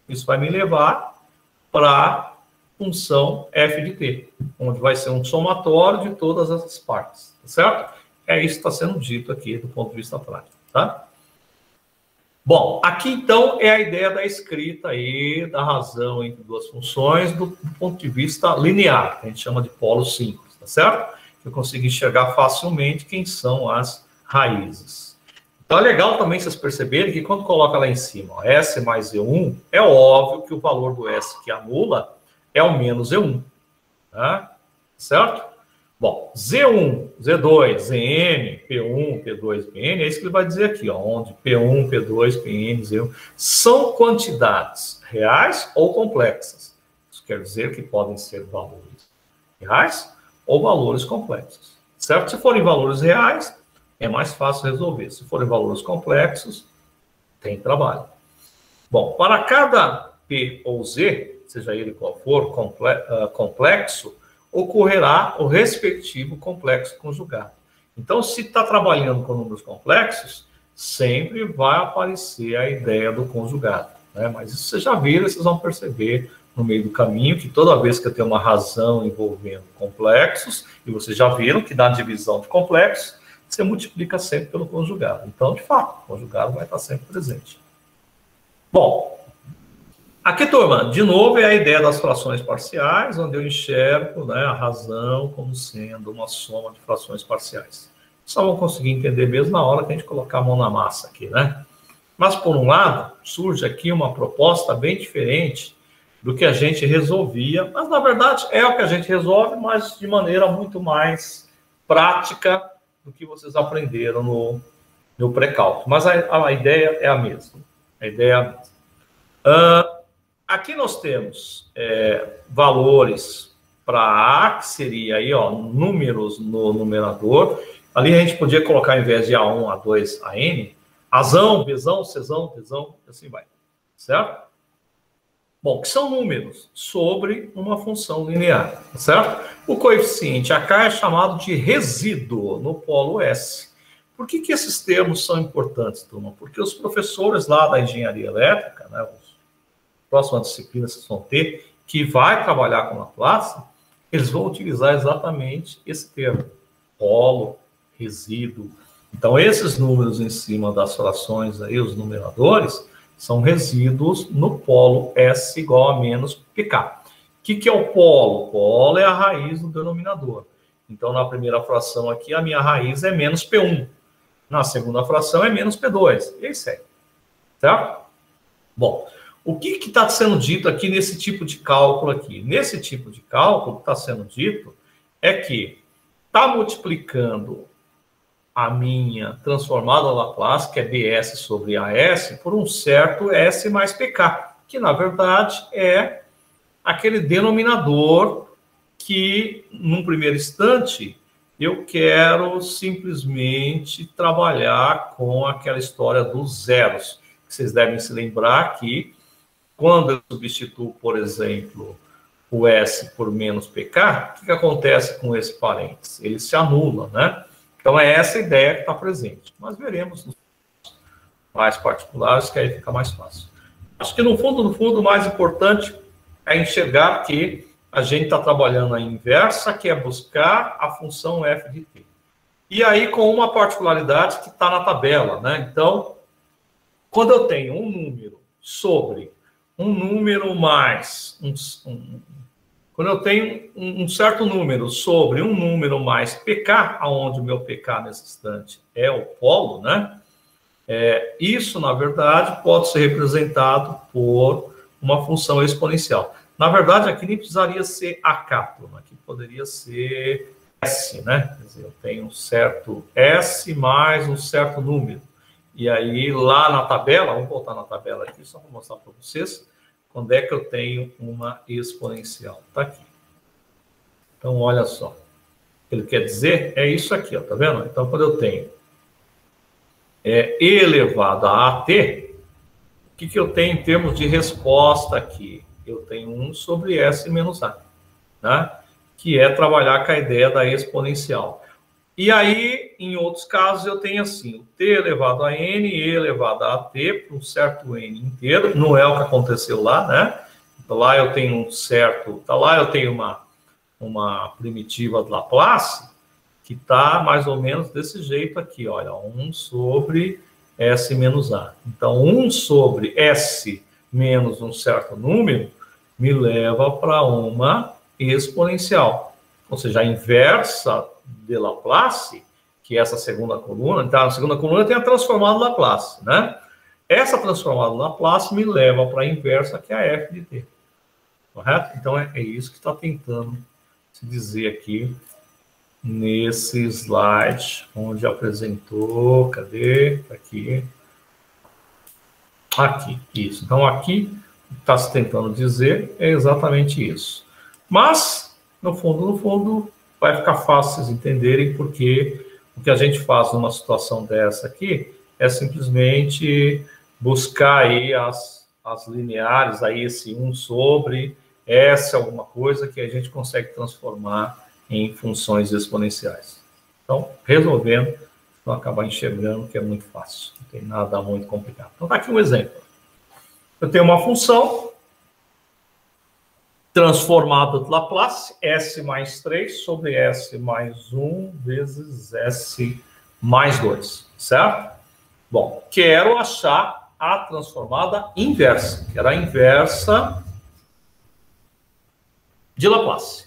Isso vai me levar para a função f de t, onde vai ser um somatório de todas essas partes, tá certo? É isso que está sendo dito aqui do ponto de vista prático, tá? Bom, aqui então é a ideia da escrita aí, da razão entre duas funções do ponto de vista linear, que a gente chama de polo simples, tá certo? Eu consigo enxergar facilmente quem são as raízes. Então é legal também vocês perceberem que quando coloca lá em cima, ó, S mais Z1, é óbvio que o valor do S que anula é o menos Z1, tá? Certo? Bom, Z1, Z2, Zn, P1, P2, Pn, é isso que ele vai dizer aqui, ó, onde P1, P2, Pn, Z1 são quantidades reais ou complexas. Isso quer dizer que podem ser valores reais ou valores complexos, certo? Se forem valores reais, é mais fácil resolver. Se forem valores complexos, tem trabalho. Bom, para cada P ou Z, seja ele qual for, complexo, ocorrerá o respectivo complexo conjugado. Então, se está trabalhando com números complexos, sempre vai aparecer a ideia do conjugado, né? Mas isso vocês já viram, vocês vão perceber no meio do caminho que toda vez que eu tenho uma razão envolvendo complexos, e vocês já viram que na divisão de complexos, você multiplica sempre pelo conjugado. Então, de fato, o conjugado vai estar sempre presente. Bom, aqui, turma, de novo é a ideia das frações parciais, onde eu enxergo, né, a razão como sendo uma soma de frações parciais. Só vão conseguir entender mesmo na hora que a gente colocar a mão na massa aqui, né? Mas, por um lado, surge aqui uma proposta bem diferente do que a gente resolvia, mas, na verdade, é o que a gente resolve, mas de maneira muito mais prática do que vocês aprenderam no pré-cálculo. Mas a ideia é a mesma. A ideia é a mesma. Aqui nós temos valores para A, que seria aí, ó, números no numerador. Ali a gente podia colocar, ao invés de A1, A2, AN, Azão, Bzão, Czão, Dzão, assim vai. Certo? Bom, que são números sobre uma função linear, certo? O coeficiente AK é chamado de resíduo no polo S. Por que esses termos são importantes, turma? Porque os professores lá da engenharia elétrica, né, os próximas disciplinas que vocês vão ter, que vai trabalhar com Laplace, eles vão utilizar exatamente esse termo, polo, resíduo. Então, esses números em cima das frações aí, os numeradores, são resíduos no polo S igual a menos PK. O que é o polo? O polo é a raiz do denominador. Então, na primeira fração aqui, a minha raiz é menos P1. Na segunda fração é menos P2. E aí segue. Certo? Bom, o que está sendo dito aqui nesse tipo de cálculo aqui? Nesse tipo de cálculo, o que está sendo dito é que está multiplicando a minha transformada Laplace, que é BS sobre AS, por um certo S mais PK, que, na verdade, é aquele denominador que, num primeiro instante, eu quero simplesmente trabalhar com aquela história dos zeros. Vocês devem se lembrar que, quando eu substituo, por exemplo, o S por menos PK, o que acontece com esse parênteses? Ele se anula, né? Então, é essa ideia que está presente. Mas veremos nos mais particulares, que aí fica mais fácil. Acho que, no fundo, o mais importante é enxergar que a gente está trabalhando a inversa, que é buscar a função f de t. E aí, com uma particularidade que está na tabela, né? Então, quando eu tenho um número sobre um número mais... Quando eu tenho um certo número sobre um número mais pk, aonde o meu pk nesse instante é o polo, né? Isso, na verdade, pode ser representado por uma função exponencial. Na verdade, aqui nem precisaria ser AK, turma. Aqui poderia ser S, né? Quer dizer, eu tenho um certo S mais um certo número. E aí, lá na tabela, vamos voltar na tabela aqui, só para mostrar para vocês, quando é que eu tenho uma exponencial. Está aqui. Então, olha só. O que ele quer dizer é isso aqui, ó, tá vendo? Então, quando eu tenho E elevado a AT, o que eu tenho em termos de resposta aqui? Eu tenho 1 sobre S menos A, né? Que é trabalhar com a ideia da exponencial. E aí, em outros casos, eu tenho assim, o T elevado a N, E elevado a T, para um certo N inteiro, não é o que aconteceu lá, né? Então, lá eu tenho um certo, lá eu tenho uma primitiva de Laplace, que está mais ou menos desse jeito aqui, olha, 1 sobre S menos A. Então, 1 sobre S menos um certo número me leva para uma exponencial. Ou seja, a inversa de Laplace, que é essa segunda coluna, então, a segunda coluna tem a transformada Laplace, né? Essa transformada Laplace me leva para a inversa, que é a f de t. Correto? Então, é isso que está tentando se dizer aqui nesse slide, onde apresentou, cadê? Aqui. Aqui, isso. Então, aqui, o que está se tentando dizer é exatamente isso. Mas, no fundo, vai ficar fácil vocês entenderem, porque o que a gente faz numa situação dessa aqui é simplesmente buscar aí as lineares, aí esse 1 sobre S, alguma coisa que a gente consegue transformar em funções exponenciais. Então, resolvendo, vão acabar enxergando que é muito fácil, não tem nada muito complicado. Então, tá aqui um exemplo. Eu tenho uma função transformada de Laplace, S mais 3 sobre S mais 1 vezes S mais 2, certo? Bom, quero achar a transformada inversa, que era a inversa de Laplace.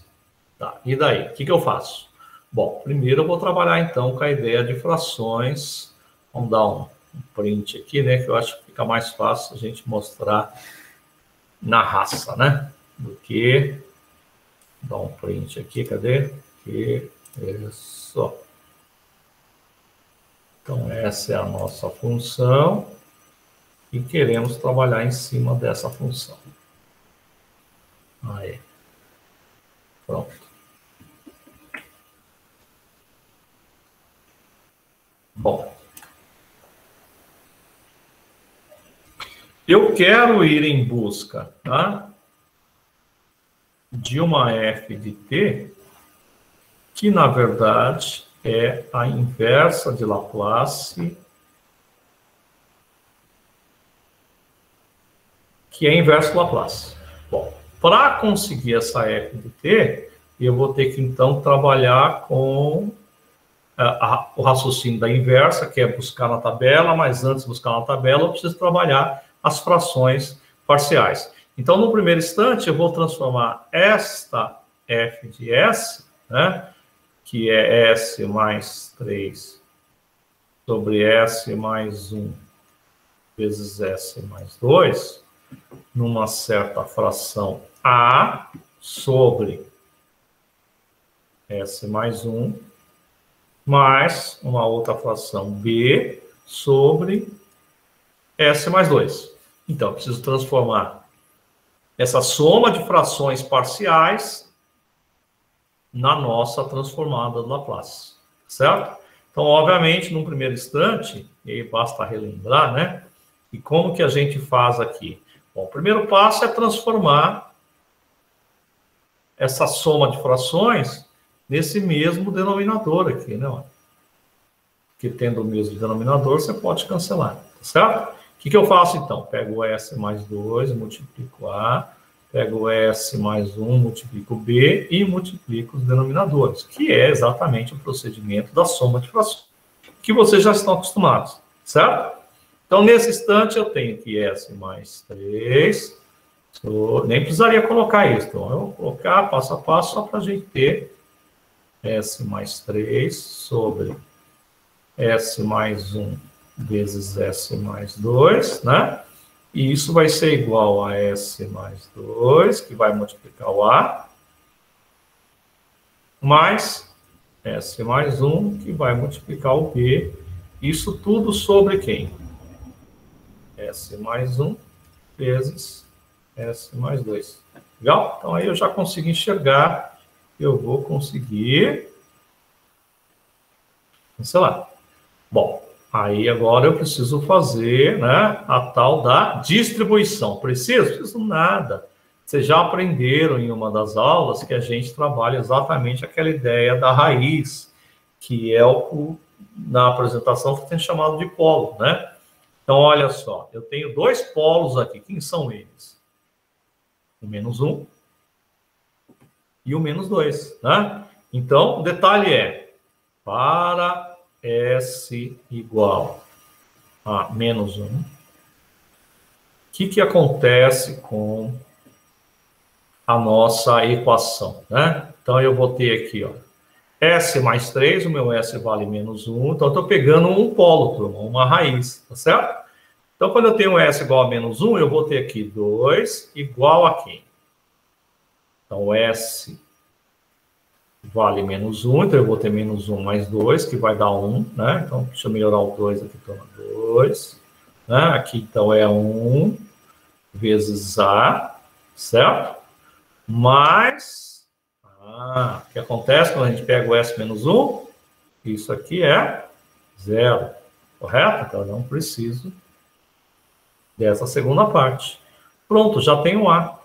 Tá, e daí? O que eu faço? Bom, primeiro eu vou trabalhar, então, com a ideia de frações. Vamos dar um print aqui, né? Que eu acho que fica mais fácil a gente mostrar na raça, né? Do que... Dar um print aqui, cadê? Aqui, isso. Então, essa é a nossa função. E queremos trabalhar em cima dessa função. Aí. Pronto. Bom. Eu quero ir em busca, tá, de uma f de t, que, na verdade, é a inversa de Laplace, que é a inversa de Laplace. Bom, para conseguir essa f de t, eu vou ter que, então, trabalhar com o raciocínio da inversa, que é buscar na tabela, mas antes de buscar na tabela, eu preciso trabalhar as frações parciais. Então, no primeiro instante, eu vou transformar esta f de s, né, que é s mais 3 sobre s mais 1 vezes s mais 2, numa certa fração a sobre s mais 1, mais uma outra fração b sobre s mais 2. Então, eu preciso transformar essa soma de frações parciais na nossa transformada de Laplace, certo? Então, obviamente, num primeiro instante, e aí basta relembrar, né? E como que a gente faz aqui? Bom, o primeiro passo é transformar essa soma de frações nesse mesmo denominador aqui, né? Porque tendo o mesmo denominador, você pode cancelar, tá certo? O que eu faço, então? Pego o S mais 2, multiplico A, pego o S mais 1, multiplico B e multiplico os denominadores, que é exatamente o procedimento da soma de frações, que vocês já estão acostumados, certo? Então, nesse instante, eu tenho que S mais 3, nem precisaria colocar isso, então eu vou colocar passo a passo só para a gente ter S mais 3 sobre S mais 1 vezes S mais 2, né? E isso vai ser igual a S mais 2, que vai multiplicar o A, mais S mais 1, que vai multiplicar o B. Isso tudo sobre quem? S mais 1 vezes S mais 2. Legal? Então, aí eu já consigo enxergar, eu vou conseguir cancelar. Bom, aí agora eu preciso fazer, né, a tal da distribuição. Preciso nada. Vocês já aprenderam em uma das aulas que a gente trabalha exatamente aquela ideia da raiz, que é na apresentação que tem chamado de polo, né? Então, olha só, eu tenho dois polos aqui. Quem são eles? O menos 1 e o menos 2, né? Então, o detalhe é, para S igual a menos 1, o que acontece com a nossa equação, né? Então, eu vou ter aqui, ó, S mais 3, o meu S vale menos 1, então eu estou pegando um polo, turma, uma raiz, tá certo? Então, quando eu tenho S igual a menos 1, eu vou ter aqui 2 igual a quem? Então, S vale menos 1, então eu vou ter menos 1 mais 2, que vai dar 1, né? Então, deixa eu melhorar o 2 aqui, toma 2. Né? Aqui, então, é 1 vezes A, certo? Mais, o que acontece quando a gente pega o S menos 1? Isso aqui é 0, correto? Então, eu não preciso dessa segunda parte. Pronto, já tenho A.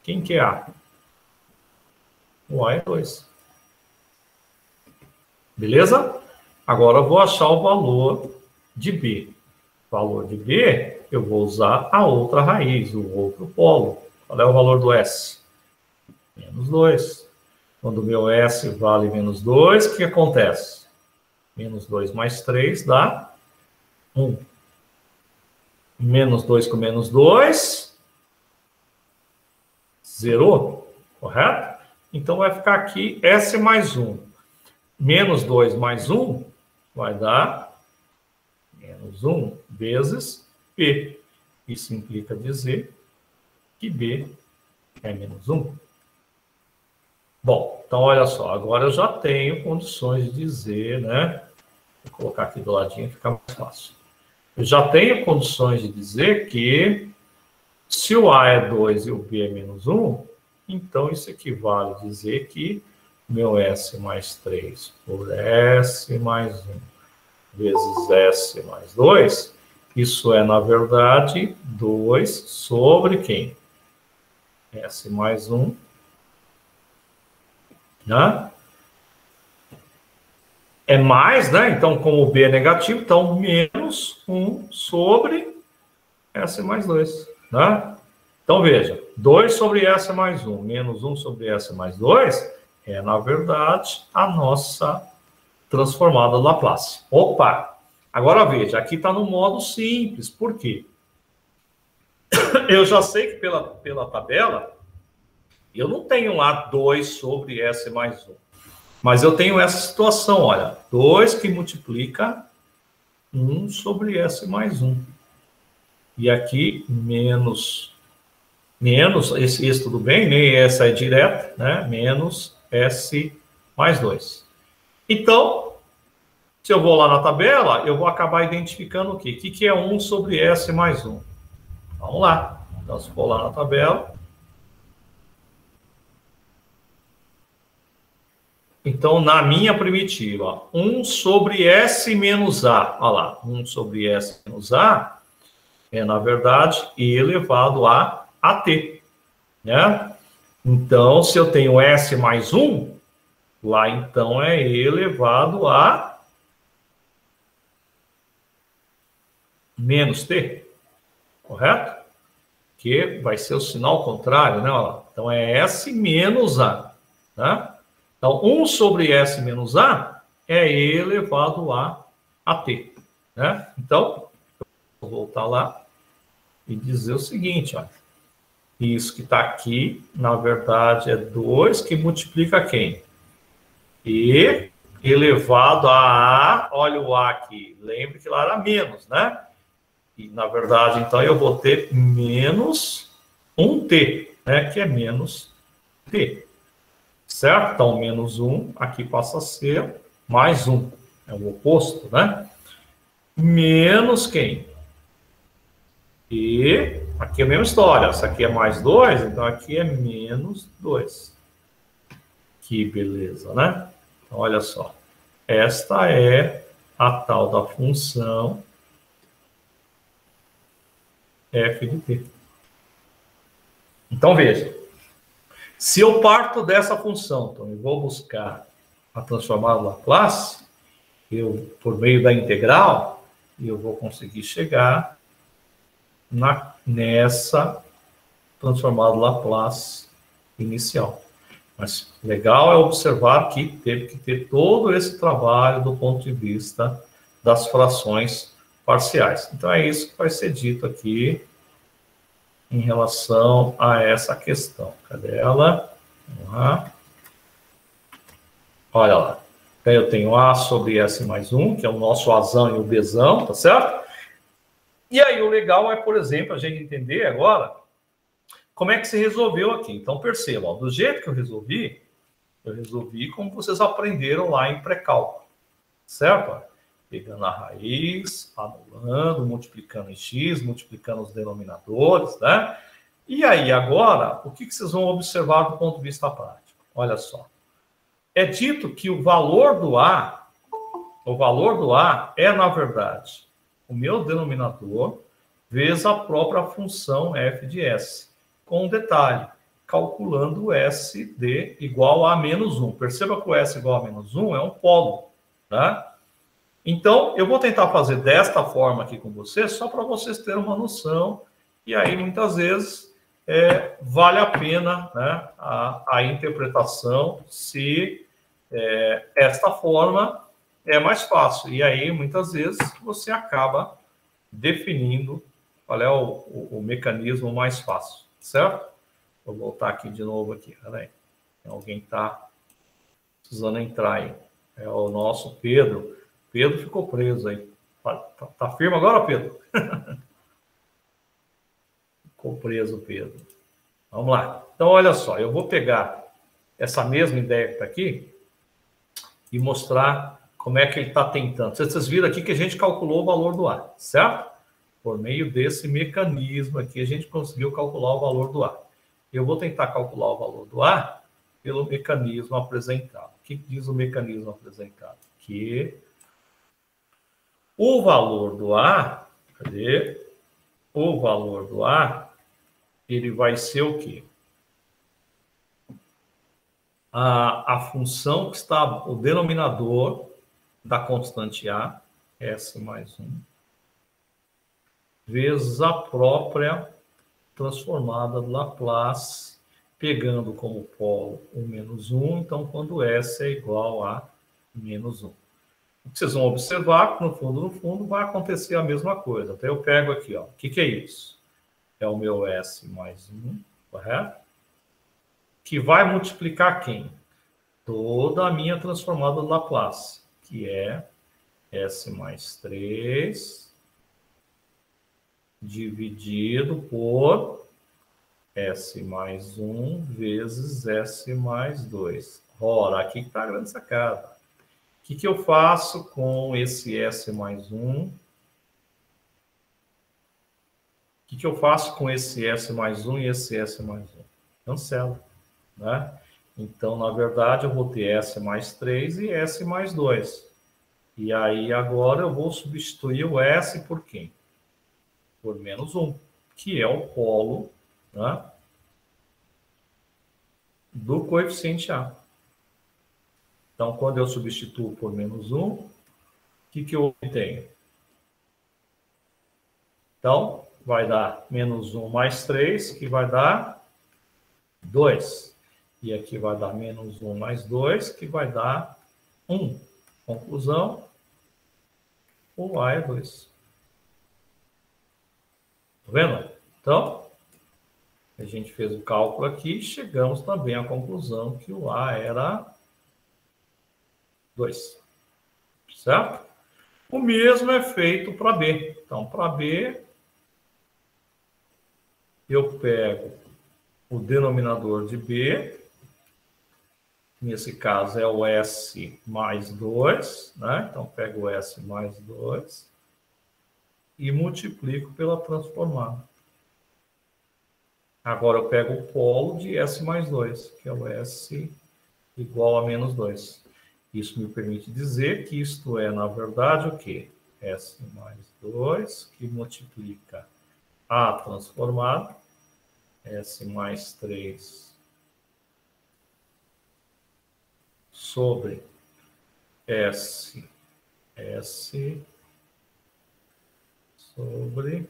Quem que é A? O A é 2. Beleza? Agora eu vou achar o valor de B. O valor de B, eu vou usar a outra raiz, o outro polo. Qual é o valor do S? Menos 2. Quando o meu S vale menos 2, o que acontece? Menos 2 mais 3 dá 1. Menos 2 com menos 2, zerou, correto? Então, vai ficar aqui S mais 1. Menos 2 mais 1 vai dar menos 1 vezes B. Isso implica dizer que B é menos 1. Bom, então, olha só. Agora eu já tenho condições de dizer, né? Vou colocar aqui do ladinho, fica mais fácil. Eu já tenho condições de dizer que se o A é 2 e o B é menos 1, então isso equivale a dizer que meu S mais 3 por S mais 1 vezes S mais 2, isso é, na verdade, 2 sobre quem? S mais 1, né? É mais, né? Então, como o B é negativo, então menos 1 sobre S mais 2, né? Então, veja, 2 sobre S mais 1, menos 1 sobre S mais 2, é, na verdade, a nossa transformada Laplace. Opa! Agora, veja, aqui está no modo simples. Por quê? Eu já sei que pela tabela, eu não tenho lá 2 sobre S mais 1. Mas eu tenho essa situação, olha, 2 que multiplica 1 sobre S mais 1. E aqui, menos, esse tudo bem, nem essa é direto, né? Menos S mais 2. Então, se eu vou lá na tabela, eu vou acabar identificando o quê? O que é 1 sobre S mais 1? Vamos lá. Então, se for lá na tabela... Então, na minha primitiva, 1 sobre S menos A. Olha lá, 1 sobre S menos A é, na verdade, E elevado a AT. Né? Então, se eu tenho S mais 1, lá então é E elevado a menos T. Correto? Que vai ser o sinal contrário, né? Olha lá. Então, é S menos A. Né? Então, 1 sobre S menos A é E elevado a AT. Né? Então, voltar lá e dizer o seguinte, ó. Isso que está aqui, na verdade, é 2 que multiplica quem? E elevado a A, olha o A aqui, lembre que lá era menos, né? E, na verdade, então, eu vou ter menos 1t, né? Que é menos t, certo? Então, menos 1, aqui passa a ser mais 1, é o oposto, né? Menos quem? E aqui é a mesma história, essa aqui é mais 2, então aqui é menos 2. Que beleza, né? Então, olha só, esta é a tal da função f de t. Então, veja, se eu parto dessa função, então eu vou buscar a transformada Laplace, por meio da integral, eu vou conseguir chegar nessa transformada Laplace inicial. Mas legal é observar que teve que ter todo esse trabalho do ponto de vista das frações parciais. Então, é isso que vai ser dito aqui em relação a essa questão. Cadê ela? Vamos lá. Olha lá. Então, eu tenho A sobre S mais 1, que é o nosso Azão e o Bzão, tá certo? E aí, o legal é, por exemplo, a gente entender agora como é que se resolveu aqui. Então, percebam, do jeito que eu resolvi como vocês aprenderam lá em pré-cálculo, certo? Pegando a raiz, anulando, multiplicando em x, multiplicando os denominadores, né? E aí, agora, o que vocês vão observar do ponto de vista prático? Olha só. É dito que o valor do A é, na verdade, o meu denominador vezes a própria função f de s. Com um detalhe, calculando o SD igual a menos 1. Perceba que o S igual a menos 1 é um polo, tá? Então, eu vou tentar fazer desta forma aqui com vocês, só para vocês terem uma noção, e aí, muitas vezes, vale a pena, né, a interpretação se esta forma é mais fácil. E aí, muitas vezes, você acaba definindo qual é o mecanismo mais fácil, certo? Vou voltar aqui de novo aqui, peraí. Alguém está precisando entrar aí. É o nosso Pedro. Pedro ficou preso aí. Tá firme agora, Pedro? Ficou preso, Pedro. Vamos lá. Então, olha só, eu vou pegar essa mesma ideia que está aqui e mostrar como é que ele está tentando. Vocês viram aqui que a gente calculou o valor do A, certo? Por meio desse mecanismo aqui, a gente conseguiu calcular o valor do A. Eu vou tentar calcular o valor do A pelo mecanismo apresentado. O que diz o mecanismo apresentado? Que o valor do A, cadê? O valor do A, ele vai ser o quê? A função que está, o denominador da constante A, S mais 1, vezes a própria transformada do Laplace, pegando como polo o menos 1, então quando S é igual a menos 1. O que vocês vão observar que no fundo, vai acontecer a mesma coisa. Então eu pego aqui, ó, o que é isso? É o meu S mais 1, correto? Que vai multiplicar quem? Toda a minha transformada do Laplace, que é S mais 3 dividido por S mais 1 vezes S mais 2. Ora, aqui que está a grande sacada. O que eu faço com esse S mais 1? O que eu faço com esse S mais 1 e esse S mais 1? Cancelo, né? Então, na verdade, eu vou ter S mais 3 e S mais 2. E aí, agora, eu vou substituir o S por quem? Por menos 1, que é o polo, né, do coeficiente A. Então, quando eu substituo por menos 1, o que eu obtenho? Então, vai dar menos 1 mais 3, que vai dar 2. E aqui vai dar menos 1 mais 2, que vai dar 1. Conclusão, o A é 2. vendo? Então, a gente fez o cálculo aqui e chegamos também à conclusão que o A era 2. Certo? O mesmo é feito para B. Então, para B, eu pego o denominador de B, nesse caso é o S mais 2, né? Então, pego o S mais 2 e multiplico pela transformada. Agora eu pego o polo de S mais 2, que é o S igual a menos 2. Isso me permite dizer que isto é, na verdade, o quê? S mais 2, que multiplica A transformada, S mais 3 sobre S sobre...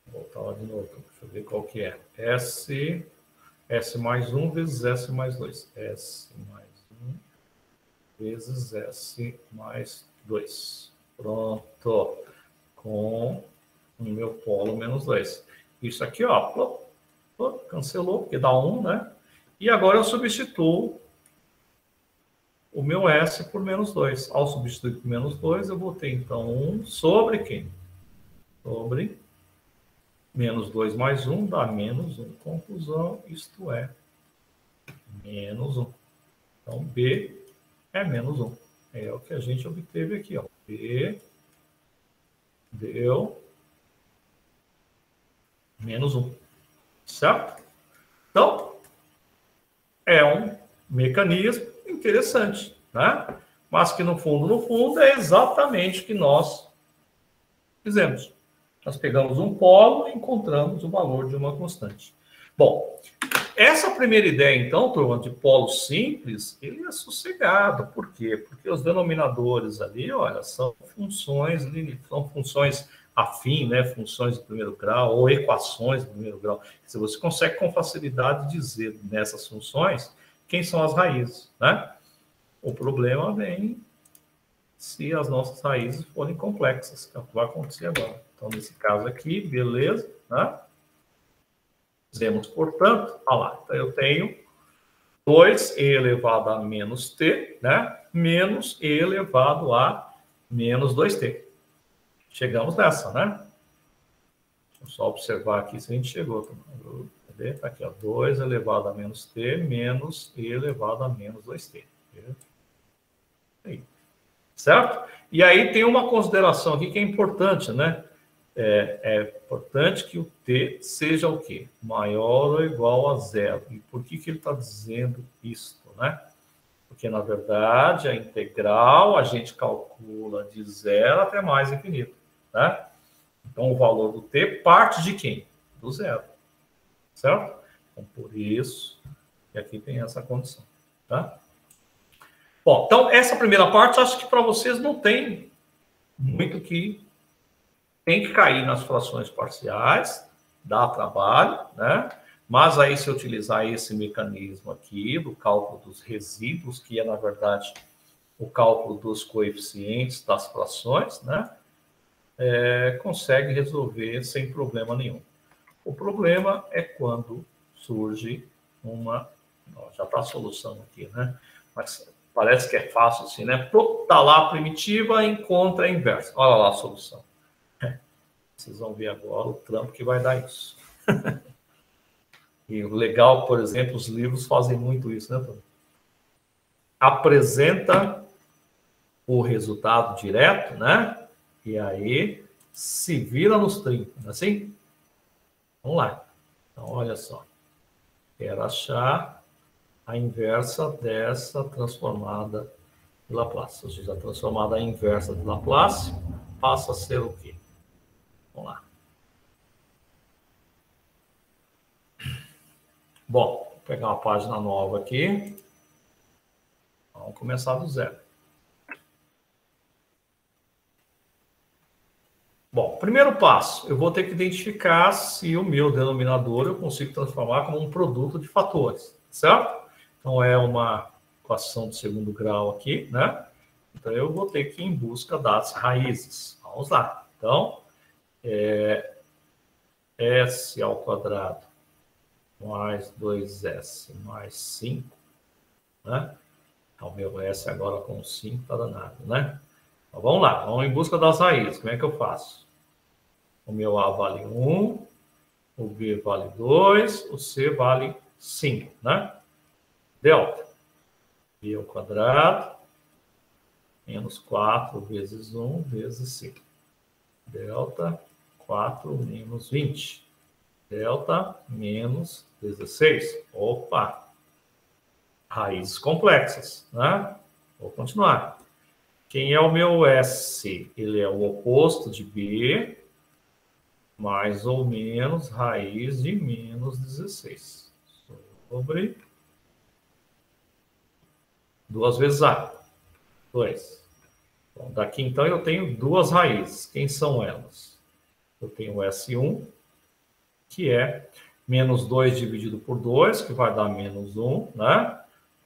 Vou voltar lá de novo, deixa eu ver qual que é. S mais 1 vezes S mais 2. S mais 1 vezes S mais 2. Pronto. Com o meu polo menos 2. Isso aqui, ó, cancelou, porque dá 1, né? E agora eu substituo o meu S por menos 2. Ao substituir por menos 2, eu vou ter, então, 1 sobre quem? Sobre menos 2 mais 1 dá menos 1. Conclusão, isto é menos 1. Então, B é menos 1. É o que a gente obteve aqui, ó. B deu menos 1. Certo? Então, é um mecanismo interessante, né? Mas que, no fundo, é exatamente o que nós fizemos. Nós pegamos um polo e encontramos o valor de uma constante. Bom, essa primeira ideia, então, turma, de polo simples, ele é sossegado. Por quê? Porque os denominadores ali, olha, são funções afim, né? Funções de primeiro grau ou equações de primeiro grau. Se você consegue com facilidade dizer nessas funções quem são as raízes, né? O problema vem se as nossas raízes forem complexas, que é o que vai acontecer agora. Então, nesse caso aqui, beleza, né? Dizemos, portanto, olha lá, então eu tenho 2e elevado a menos t, né? Menos e elevado a menos 2t. Chegamos nessa, né? Deixa eu só observar aqui se a gente chegou. Cadê? Tá aqui, ó. 2 elevado a menos t menos e elevado a menos 2t. Aí. Certo? E aí tem uma consideração aqui que é importante, né? É importante que o t seja o quê? Maior ou igual a 0. E por que ele está dizendo isso, né? Porque, na verdade, a integral a gente calcula de 0 até mais infinito, né? Então, o valor do t parte de quem? Do 0. Certo? Então, por isso que aqui tem essa condição, tá? Bom, então, essa primeira parte, acho que para vocês não tem muito que... Tem que cair nas frações parciais, dá trabalho, né? Mas aí, se eu utilizar esse mecanismo aqui, do cálculo dos resíduos, que é, na verdade, o cálculo dos coeficientes das frações, né? Consegue resolver sem problema nenhum. O problema é quando surge uma... já está a solução aqui, né? Mas parece que é fácil assim, né? Está lá a primitiva, encontra a inversa. Olha lá a solução. Vocês vão ver agora o trampo que vai dar isso. E o legal, por exemplo, os livros fazem muito isso, né, Tony? Apresenta o resultado direto, né? E aí se vira nos 30, não é assim? Vamos lá. Então, olha só. Quero achar a inversa dessa transformada de Laplace. Ou seja, a transformada inversa de Laplace passa a ser o quê? Vamos lá. Bom, vou pegar uma página nova aqui. Vamos começar do zero. Bom, primeiro passo, eu vou ter que identificar se o meu denominador eu consigo transformar como um produto de fatores, certo? Então, é uma equação de segundo grau aqui, né? Então, eu vou ter que ir em busca das raízes. Vamos lá. Então, S ao quadrado mais 2S mais 5, né? Então, o meu S agora com 5 está danado, né? Então, vamos lá, vamos em busca das raízes. Como é que eu faço? O meu A vale 1, o B vale 2, o C vale 5, né? Delta. B ao quadrado menos 4 vezes 1 vezes 5. Delta 4 menos 20. Delta menos 16. Opa! Raízes complexas, né? Vou continuar. Quem é o meu S? Ele é o oposto de B, mais ou menos raiz de menos 16. Sobre 2 vezes A. 2. Bom, daqui, então, eu tenho duas raízes. Quem são elas? Eu tenho o S1, que é menos 2 dividido por 2, que vai dar menos 1, né?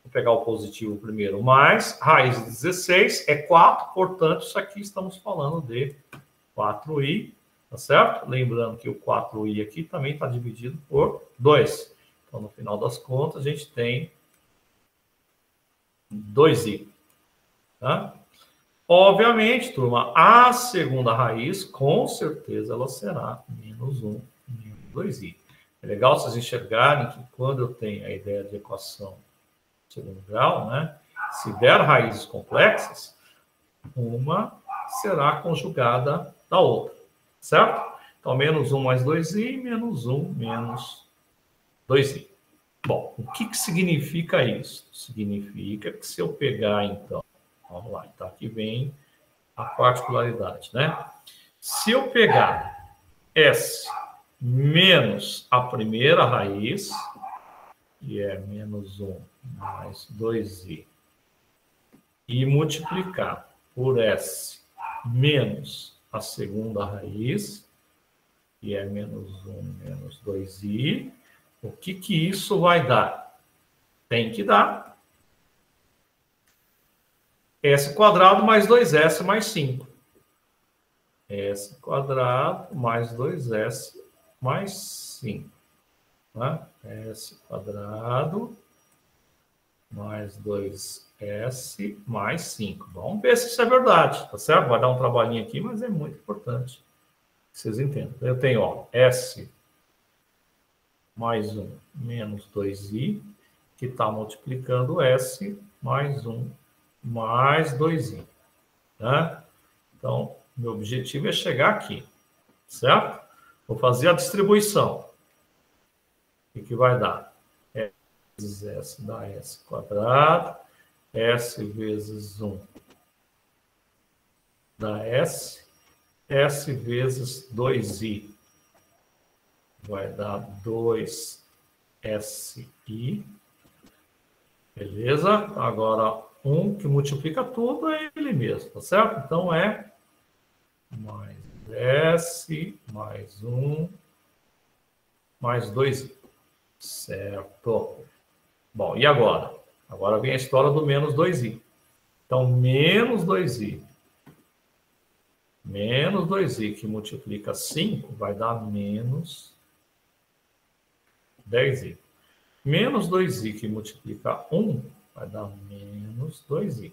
Vou pegar o positivo primeiro, mais raiz de 16 é 4, portanto, isso aqui estamos falando de 4i, tá certo? Lembrando que o 4i aqui também está dividido por 2. Então, no final das contas, a gente tem 2i, tá? Obviamente, turma, a segunda raiz, com certeza, ela será menos 1, menos 2i. É legal vocês enxergarem que quando eu tenho a ideia de equação de segundo grau, né? Se der raízes complexas, uma será conjugada da outra, certo? Então, menos 1 mais 2i, menos 1 menos 2i. Bom, o que significa isso? Significa que se eu pegar, então, vamos lá, então aqui vem a particularidade, né? Se eu pegar S menos a primeira raiz, que é menos 1 mais 2i, e multiplicar por S menos a segunda raiz, que é menos 1 menos 2i, o que isso vai dar? Tem que dar S quadrado mais 2S mais 5. S quadrado mais 2S mais 5. Né? S quadrado mais 2S mais 5. Vamos ver se isso é verdade, tá certo? Vai dar um trabalhinho aqui, mas é muito importante que vocês entendam. Eu tenho, ó, S mais 1 menos 2i, que está multiplicando S mais 1 mais 2i. Né? Então, meu objetivo é chegar aqui, certo? Vou fazer a distribuição. O que vai dar? S vezes S dá S quadrado, S vezes 1 dá S, S vezes 2i vai dar 2SI. Beleza? Agora, 1 que multiplica tudo é ele mesmo, tá certo? Então, é mais S, mais 1, mais 2i. Certo. Bom, e agora? Agora vem a história do menos 2i. Então, menos 2i. Menos 2i que multiplica 5 vai dar menos 10i. Menos 2i que multiplica 1 vai dar menos 2i.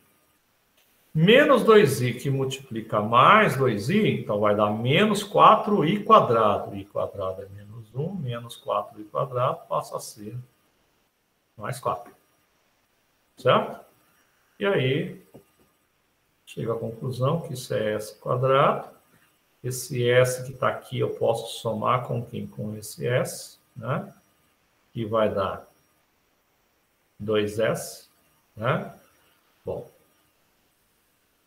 Menos 2i que multiplica mais 2i, então vai dar menos 4i quadrado. I quadrado é menos 1, menos 4i quadrado passa a ser mais 4. Certo? E aí, chega à conclusão que isso é S quadrado. Esse S que está aqui eu posso somar com quem? Com esse S, né? Que vai dar 2S, né? Bom,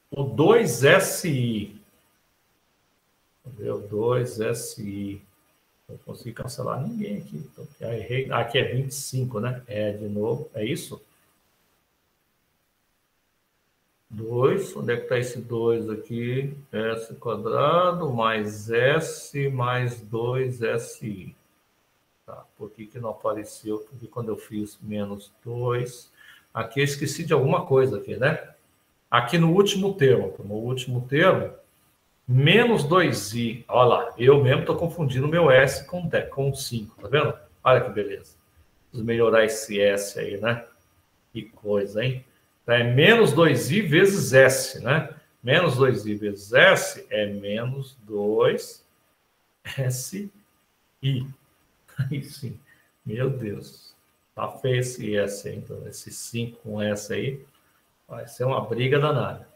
o 2SI, o 2SI, não consegui cancelar ninguém aqui, então, errei. Aqui é 25, né? É, de novo, é isso? 2, onde é que está esse 2 aqui? S quadrado mais S mais 2SI. Tá, por que não apareceu? Porque quando eu fiz menos 2, aqui eu esqueci de alguma coisa aqui, né? Aqui no último termo, menos 2i. Olha lá, eu mesmo estou confundindo o meu S com 5, tá vendo? Olha que beleza. Vamos melhorar esse S aí, né? Que coisa, hein? Então, é menos 2i vezes S, né? Menos 2i vezes S é menos 2SI. Aí sim. Meu Deus. Tá feio esse S aí, então. Esse 5 com S aí vai ser uma briga danada.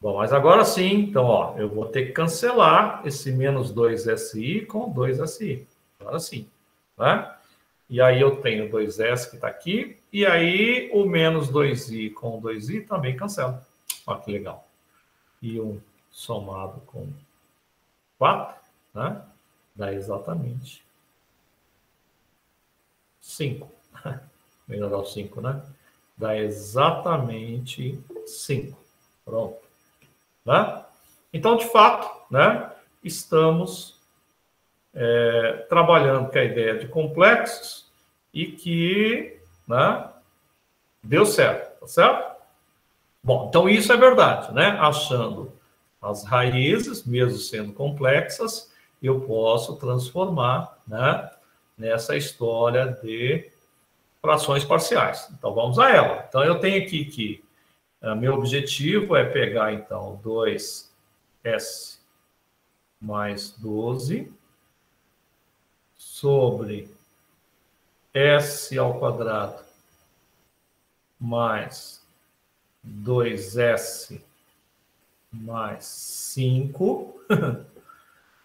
Bom, mas agora sim, então, ó, eu vou ter que cancelar esse menos 2SI com 2SI. Agora sim, né? E aí eu tenho 2S que está aqui, e aí o menos 2i com 2i também cancela. Olha que legal. E 1 somado com 4, né? Dá exatamente 5. Melhorar o 5, né? Dá exatamente 5. Pronto. Né? Então, de fato, né, estamos trabalhando com a ideia de complexos e que, né, deu certo, tá certo? Bom, então isso é verdade, né? Achando as raízes, mesmo sendo complexas, eu posso transformar, né, nessa história de frações parciais. Então, vamos a ela. Então, eu tenho aqui que meu objetivo é pegar, então, 2S mais 12 sobre S ao quadrado mais 2S mais 5.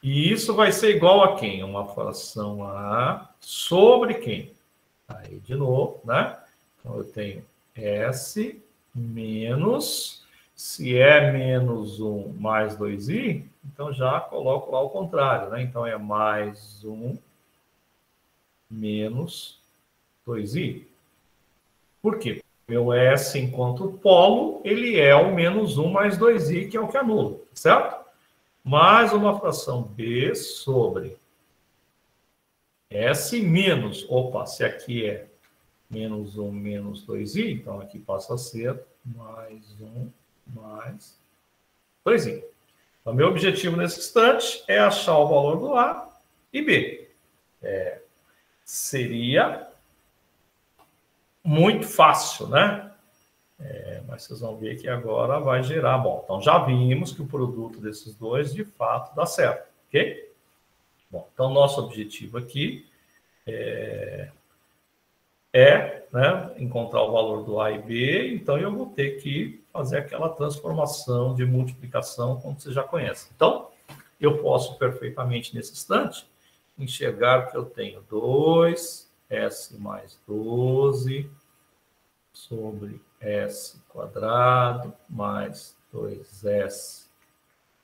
E isso vai ser igual a quem? Uma fração A sobre quem? Aí, de novo, né? Então, eu tenho S menos... Se é menos 1 mais 2i, então já coloco lá o contrário, né? Então, é mais 1 menos 2i. Por quê? Meu S enquanto polo, ele é o menos 1 mais 2i, que é o que anula, certo? Mais uma fração B sobre S menos... Opa, se aqui é menos 1 menos 2i, então aqui passa a ser mais 1 mais 2i. Então, meu objetivo nesse instante é achar o valor do A e B. Seria muito fácil, né? Mas vocês vão ver que agora vai gerar. Bom, então já vimos que o produto desses dois, de fato, dá certo, ok? Bom, então nosso objetivo aqui né, encontrar o valor do A e B, então eu vou ter que fazer aquela transformação de multiplicação, como você já conhece. Então, eu posso perfeitamente, nesse instante, enxergar que eu tenho 2S mais 12 sobre S quadrado mais 2S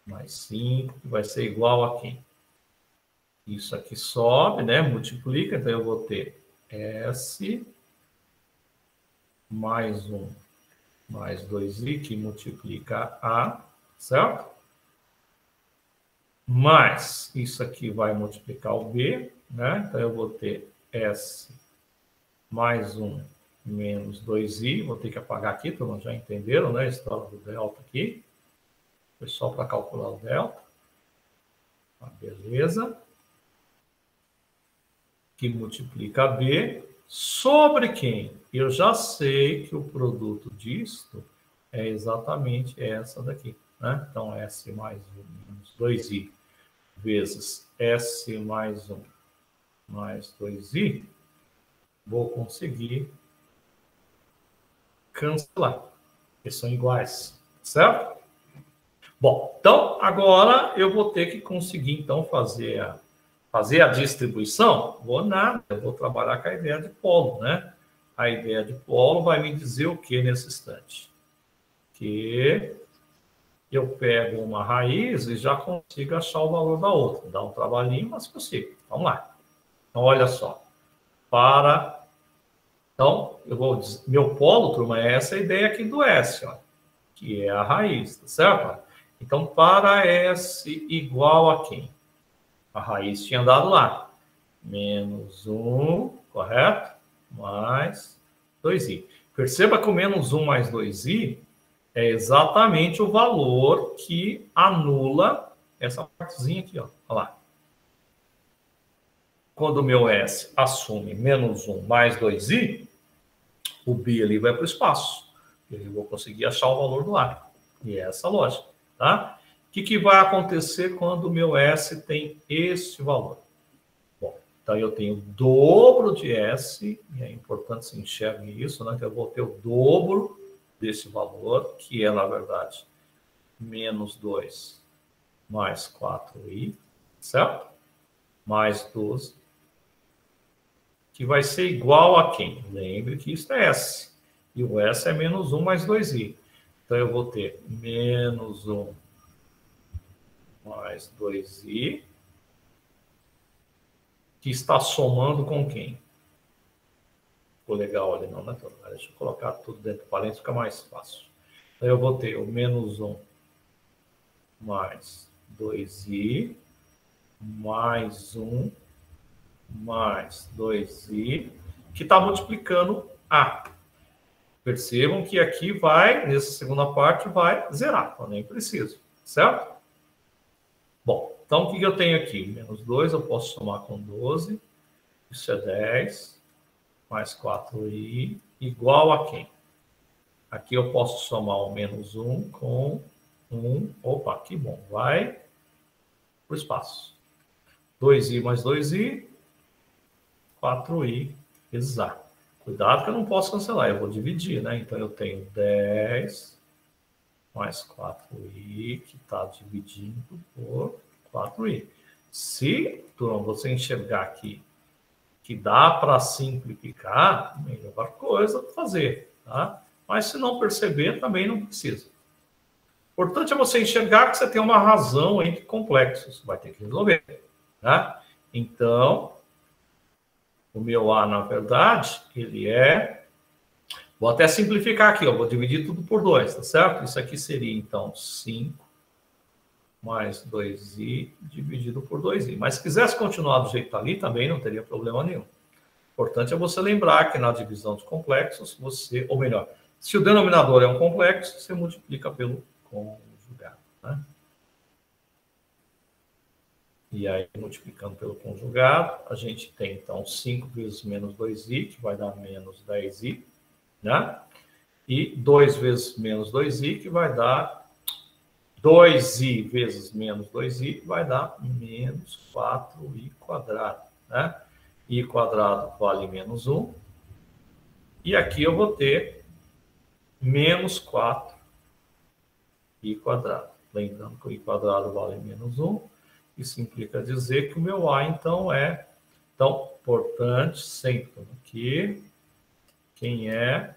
mais 5, que vai ser igual a quem? Isso aqui sobe, né? Multiplica, então eu vou ter S mais 1 mais 2i, que multiplica A, certo? Mais, isso aqui vai multiplicar o B, né? Então, eu vou ter S mais 1 menos 2i, vou ter que apagar aqui, todos já entenderam, né? A história do delta aqui. Foi só para calcular o delta. Tá, beleza. Que multiplica B sobre quem? Eu já sei que o produto disto é exatamente essa daqui, né? Então, S mais 1 menos 2i vezes S mais 1 mais 2i, vou conseguir cancelar. Eles são iguais, certo? Bom, então, agora eu vou ter que conseguir, então, fazer a distribuição. Vou nada, eu vou trabalhar com a ideia de polo, né? A ideia de polo vai me dizer o que nesse instante? Que eu pego uma raiz e já consigo achar o valor da outra. Dá um trabalhinho, mas consigo. Vamos lá. Então, olha só. Então, eu vou dizer, meu polo, turma, é essa ideia aqui do S, ó, que é a raiz, tá certo? Então, para S igual a quem? A raiz tinha dado lá. Menos 1, correto? Mais 2i. Perceba que o menos 1 mais 2i é exatamente o valor que anula essa partezinha aqui, ó. Olha lá. Quando o meu S assume menos 1 mais 2i, o B ali vai para o espaço. Eu vou conseguir achar o valor do A. E é essa a lógica, tá? O que vai acontecer quando o meu S tem este valor? Bom, então eu tenho o dobro de S, e é importante que se enxergue isso, né? Que eu vou ter o dobro desse valor, que é, na verdade, menos 2 mais 4i, certo? Mais 12, que vai ser igual a quem? Lembre que isso é S. E o S é menos 1 mais 2i. Então, eu vou ter menos 1 mais 2i, que está somando com quem? Ficou legal ali, não, né? Deixa eu colocar tudo dentro do parênteses, fica mais fácil. Então, eu vou ter o menos 1 mais 2i, mais 1 mais 2i, que está multiplicando A. Percebam que aqui vai, nessa segunda parte, vai zerar, eu nem preciso, certo? Bom, então o que eu tenho aqui? Menos 2 eu posso somar com 12, isso é 10, mais 4i, igual a quem? Aqui eu posso somar o menos 1 com 1, opa, que bom, vai para o espaço. 2i mais 2i, 4i vezes A. Cuidado que eu não posso cancelar, eu vou dividir, né? Então, eu tenho 10 mais 4i, que está dividindo por 4i. Se, turma, você enxergar aqui que dá para simplificar, melhor coisa para fazer, tá? Mas se não perceber, também não precisa. O importante é você enxergar que você tem uma razão entre complexos, vai ter que resolver, tá? Então, o meu A, na verdade, ele é... Vou até simplificar aqui, ó. Vou dividir tudo por 2, tá certo? Isso aqui seria, então, 5 mais 2i dividido por 2i. Mas se quisesse continuar do jeito que está ali, também não teria problema nenhum. O importante é você lembrar que na divisão de complexos, você... Ou melhor, se o denominador é um complexo, você multiplica pelo conjugado, né? E aí, multiplicando pelo conjugado, a gente tem, então, 5 vezes menos 2i, que vai dar menos 10i, né? E 2 vezes menos 2i, que vai dar 2i vezes menos 2i, vai dar menos 4i quadrado, né? I quadrado vale menos 1. E aqui eu vou ter menos 4i quadrado. Lembrando que o i quadrado vale menos 1. Isso implica dizer que o meu A, então, é... Então, importante, sempre aqui, quem é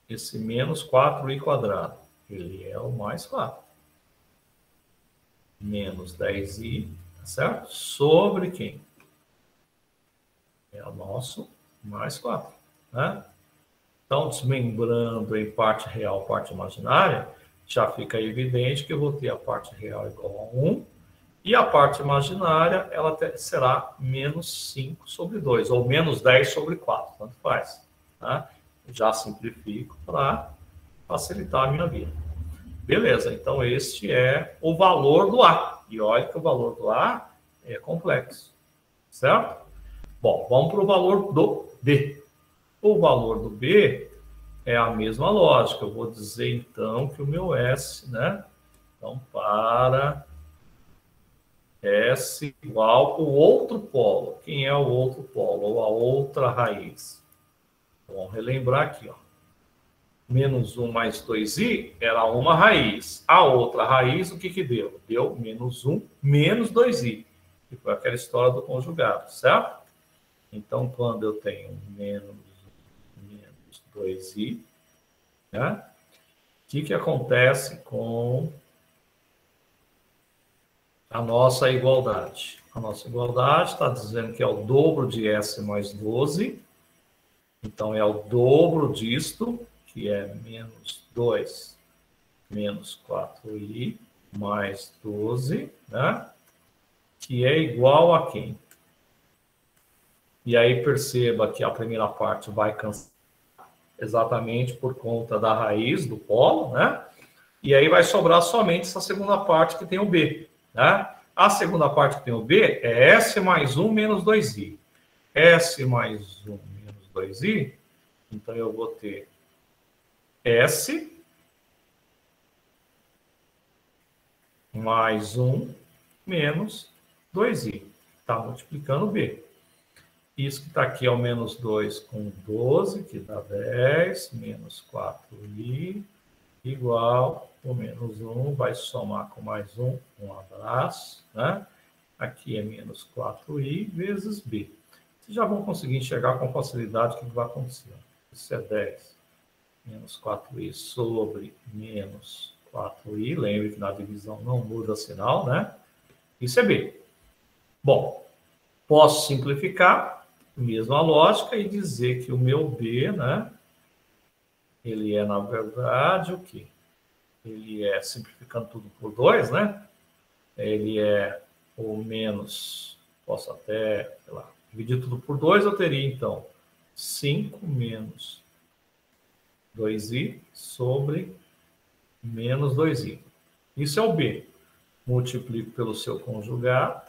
esse menos 4i quadrado? Ele é o mais 4. Menos 10i, tá certo? Sobre quem? É o nosso mais 4, né? Então, desmembrando em parte real, parte imaginária, já fica evidente que eu vou ter a parte real igual a 1, e a parte imaginária, ela será menos 5 sobre 2, ou menos 10 sobre 4, tanto faz. Tá? Já simplifico para facilitar a minha vida. Beleza, então este é o valor do A. E olha que o valor do A é complexo, certo? Bom, vamos para o valor do B. O valor do B é a mesma lógica. Eu vou dizer, então, que o meu S, né? Então, para S igual o outro polo. Quem é o outro polo? Ou a outra raiz? Vamos relembrar aqui, ó. Menos 1 mais 2i era uma raiz. A outra raiz, o que que deu? Deu menos 1 menos 2i. Que foi aquela história do conjugado, certo? Então, quando eu tenho menos 2i, né? O que acontece com a nossa igualdade? A nossa igualdade está dizendo que é o dobro de S mais 12. Então, é o dobro disto, que é menos 2 menos 4i mais 12, né? Que é igual a quem? E aí perceba que a primeira parte vai cancelar. exatamente por conta da raiz do polo, né? E aí vai sobrar somente essa segunda parte que tem o B, né? A segunda parte que tem o B é S mais 1 menos 2i. S mais 1 menos 2i, então eu vou ter S mais 1 menos 2i. Está multiplicando B. Isso que está aqui é o menos 2 com 12, que dá 10, menos 4i, igual o menos 1, vai somar com mais 1, um abraço, né? Aqui é menos 4i vezes b. Vocês já vão conseguir enxergar com facilidade o que vai acontecer. Isso é 10, menos 4i sobre menos 4i. Lembre que na divisão não muda sinal, né? Isso é b. Bom, posso simplificar, mesma lógica, e dizer que o meu b, né? Ele é, na verdade, o quê? Ele é, simplificando tudo por 2, né? Ele é o menos, posso até, sei lá, dividir tudo por 2, eu teria, então, 5 menos 2i sobre menos 2i. Isso é o b. Multiplico pelo seu conjugado,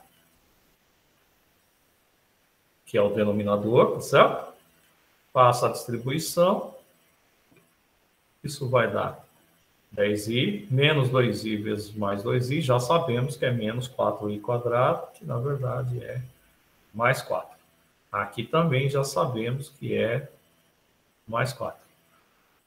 que é o denominador, tá certo? Faço a distribuição. Isso vai dar 10i, menos 2i vezes mais 2i, já sabemos que é menos 4i quadrado, que na verdade é mais 4. Aqui também já sabemos que é mais 4.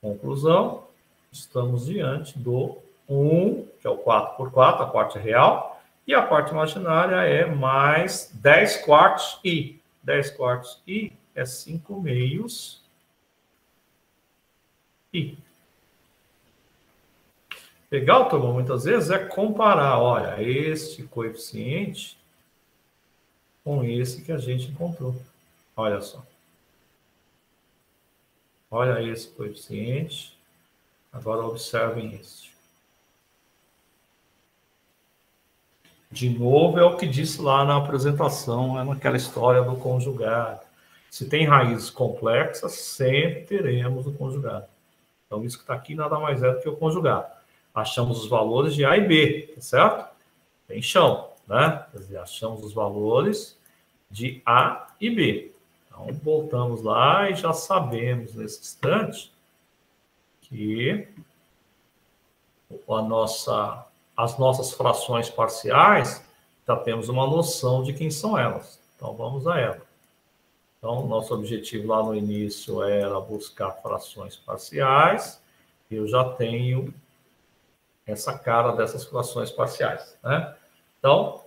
Conclusão, estamos diante do 1, que é o 4 por 4, a parte real, e a parte imaginária é mais 10 quartos i. 10 quartos i é 5 meios i. Legal, turma? Muitas vezes é comparar, olha, este coeficiente com esse que a gente encontrou. Olha só. Olha esse coeficiente. Agora observem este. De novo, é o que disse lá na apresentação, é naquela história do conjugado. Se tem raízes complexas, sempre teremos o conjugado. Então, isso que está aqui nada mais é do que o conjugado. Achamos os valores de A e B, tá certo? Tem chão, né? Quer dizer, achamos os valores de A e B. Então, voltamos lá e já sabemos nesse instante que as nossas frações parciais, já temos uma noção de quem são elas. Então, vamos a ela. Então, nosso objetivo lá no início era buscar frações parciais. Eu já tenho essa cara dessas frações parciais, né? Então,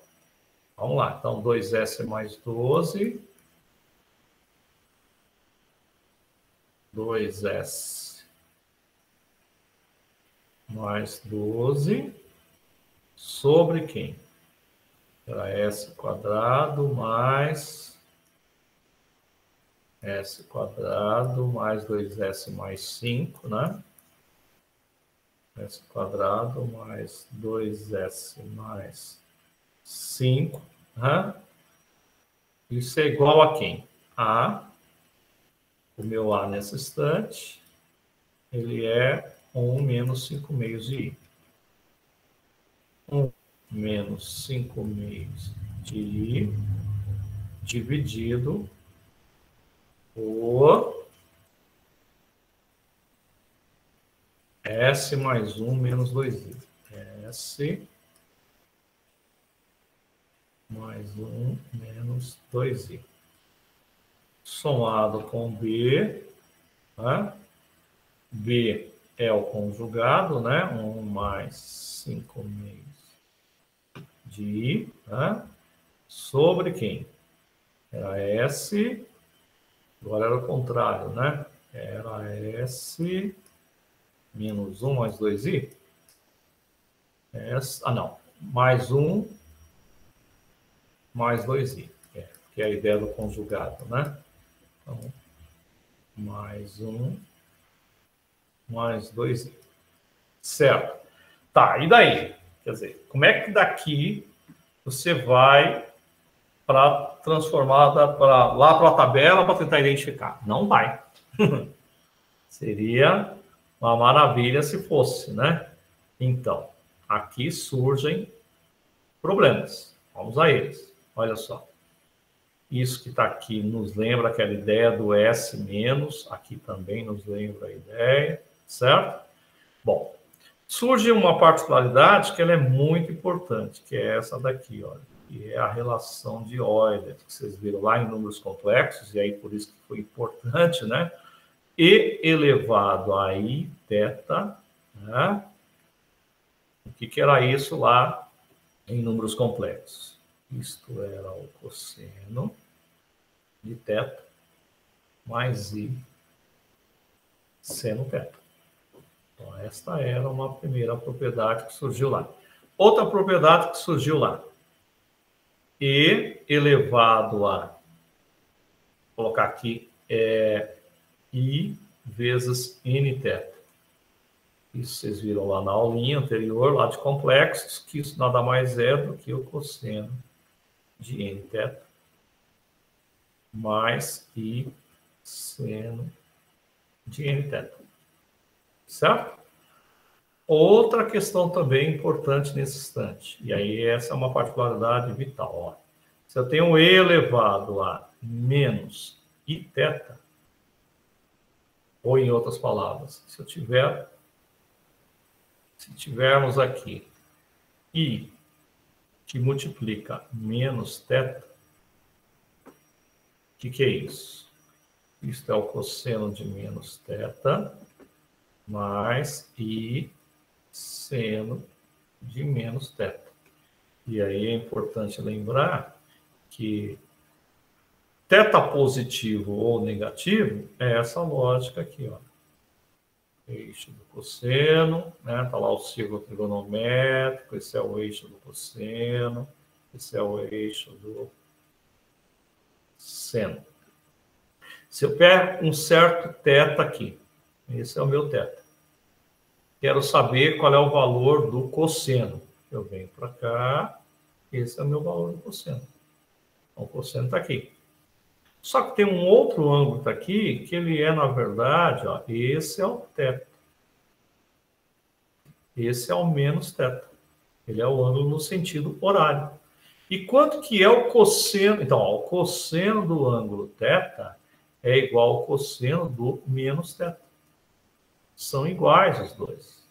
vamos lá. Então, 2s mais 12. 2s mais 12 sobre quem? Era s quadrado mais s quadrado mais 2s mais 5, né? S quadrado mais 2s mais 5. Né? Isso é igual a quem? A. O meu A nesse instante, ele é 1 menos 5 meios de I. 1 menos 5 meios de I dividido por S mais 1 menos 2i. S mais 1 menos 2i. Somado com B, né? B é o conjugado, né? 1 mais 5 meios de I, né? Sobre quem? Era S, agora era o contrário, né? Era S menos 1 mais 2i. Não. Mais 1 mais 2i. Que é a ideia do conjugado, né? Então, mais 1 mais 2i. Certo. Tá, e daí? Quer dizer, como é que daqui você vai para transformar lá para a tabela para tentar identificar? Não vai. Seria uma maravilha se fosse, né? Então, aqui surgem problemas. Vamos a eles. Olha só. Isso que está aqui nos lembra aquela ideia do S menos. Aqui também nos lembra a ideia, certo? Bom, surge uma particularidade que ela é muito importante, que é essa daqui, olha. Que é a relação de Euler, que vocês viram lá em números complexos, e aí por isso que foi importante, né? E elevado a I θ, né? O que era isso lá em números complexos? Isto era o cosseno de θ mais I seno θ. Então, esta era uma primeira propriedade que surgiu lá. Outra propriedade que surgiu lá. E elevado a, vou colocar aqui, I vezes Nθ. Isso vocês viram lá na aulinha anterior, lá de complexos, que isso nada mais é do que o cosseno de Nθ mais I seno de Nθ. Certo? Outra questão também importante nesse instante, e aí essa é uma particularidade vital. Ó. Se eu tenho E elevado a menos Iθ, ou em outras palavras, se tivermos aqui I que multiplica menos θ, o que é isso? Isto é o cosseno de menos θ mais I seno de menos θ. E aí é importante lembrar que θ positivo ou negativo é essa lógica aqui, ó. Eixo do cosseno, né? Tá lá o círculo trigonométrico, esse é o eixo do cosseno, esse é o eixo do seno. Se eu pego um certo θ aqui, esse é o meu θ. Quero saber qual é o valor do cosseno. Eu venho para cá, esse é o meu valor do cosseno. Então, o cosseno está aqui. Só que tem um outro ângulo aqui, que ele é, na verdade, ó, esse é o θ. Esse é o menos θ. Ele é o ângulo no sentido horário. E quanto que é o cosseno? Então, ó, o cosseno do ângulo θ é igual ao cosseno do menos θ. São iguais os dois.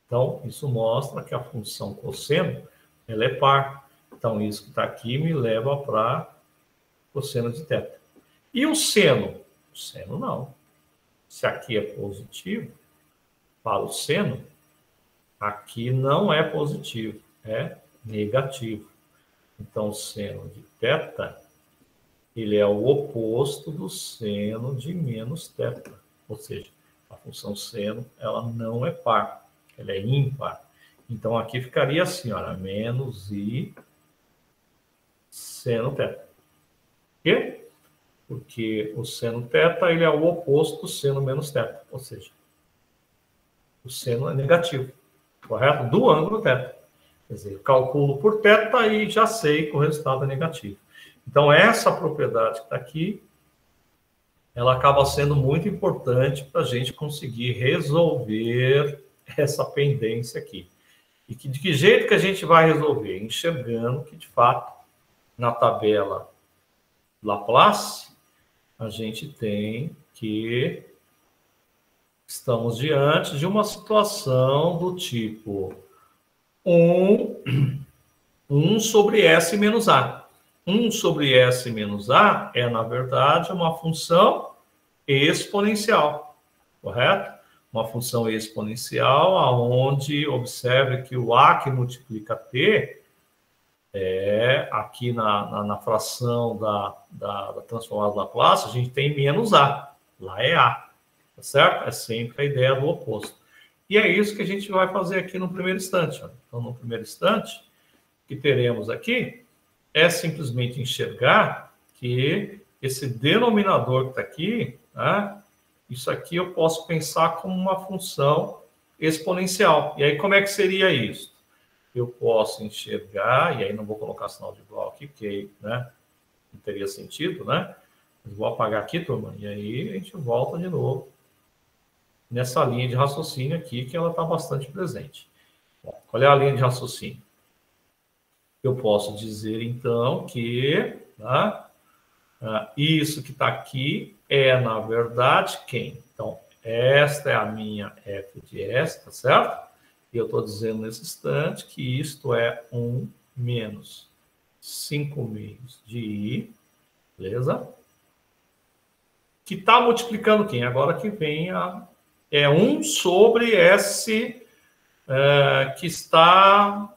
Então, isso mostra que a função cosseno ela é par. Então, isso que está aqui me leva para cosseno de θ. E o seno? O seno não. Se aqui é positivo, para o seno, aqui não é positivo, é negativo. Então, o seno de θ, ele é o oposto do seno de menos θ. Ou seja, a função seno, ela não é par, ela é ímpar. Então, aqui ficaria assim, olha, menos I seno θ. Por quê? Porque o seno θ, ele é o oposto do seno menos θ. Ou seja, o seno é negativo, correto? Do ângulo θ. Quer dizer, eu calculo por θ e já sei que o resultado é negativo. Então, essa propriedade que está aqui, ela acaba sendo muito importante para a gente conseguir resolver essa pendência aqui. E de que jeito que a gente vai resolver? Enxergando que, de fato, na tabela Laplace, a gente tem que estamos diante de uma situação do tipo 1 sobre S menos A. 1 sobre S menos A é, na verdade, uma função exponencial, correto? Uma função exponencial, onde observe que o A que multiplica T é aqui na fração da transformada Laplace, a gente tem menos A. Lá é A, tá certo? É sempre a ideia do oposto. E é isso que a gente vai fazer aqui no primeiro instante. Ó. Então, no primeiro instante, o que teremos aqui é simplesmente enxergar que esse denominador que está aqui, né, isso aqui eu posso pensar como uma função exponencial. E aí, como é que seria isso? Eu posso enxergar, e aí não vou colocar sinal de igual aqui, porque né, não teria sentido, né? Vou apagar aqui, turma, e aí a gente volta de novo nessa linha de raciocínio aqui, que ela está bastante presente. Bom, qual é a linha de raciocínio? Eu posso dizer, então, que isso que está aqui é, na verdade, quem? Então, esta é a minha f de s, tá certo? E eu estou dizendo nesse instante que isto é 1 menos 5 meios de i, beleza? Que está multiplicando quem? Agora que vem é 1 sobre S que está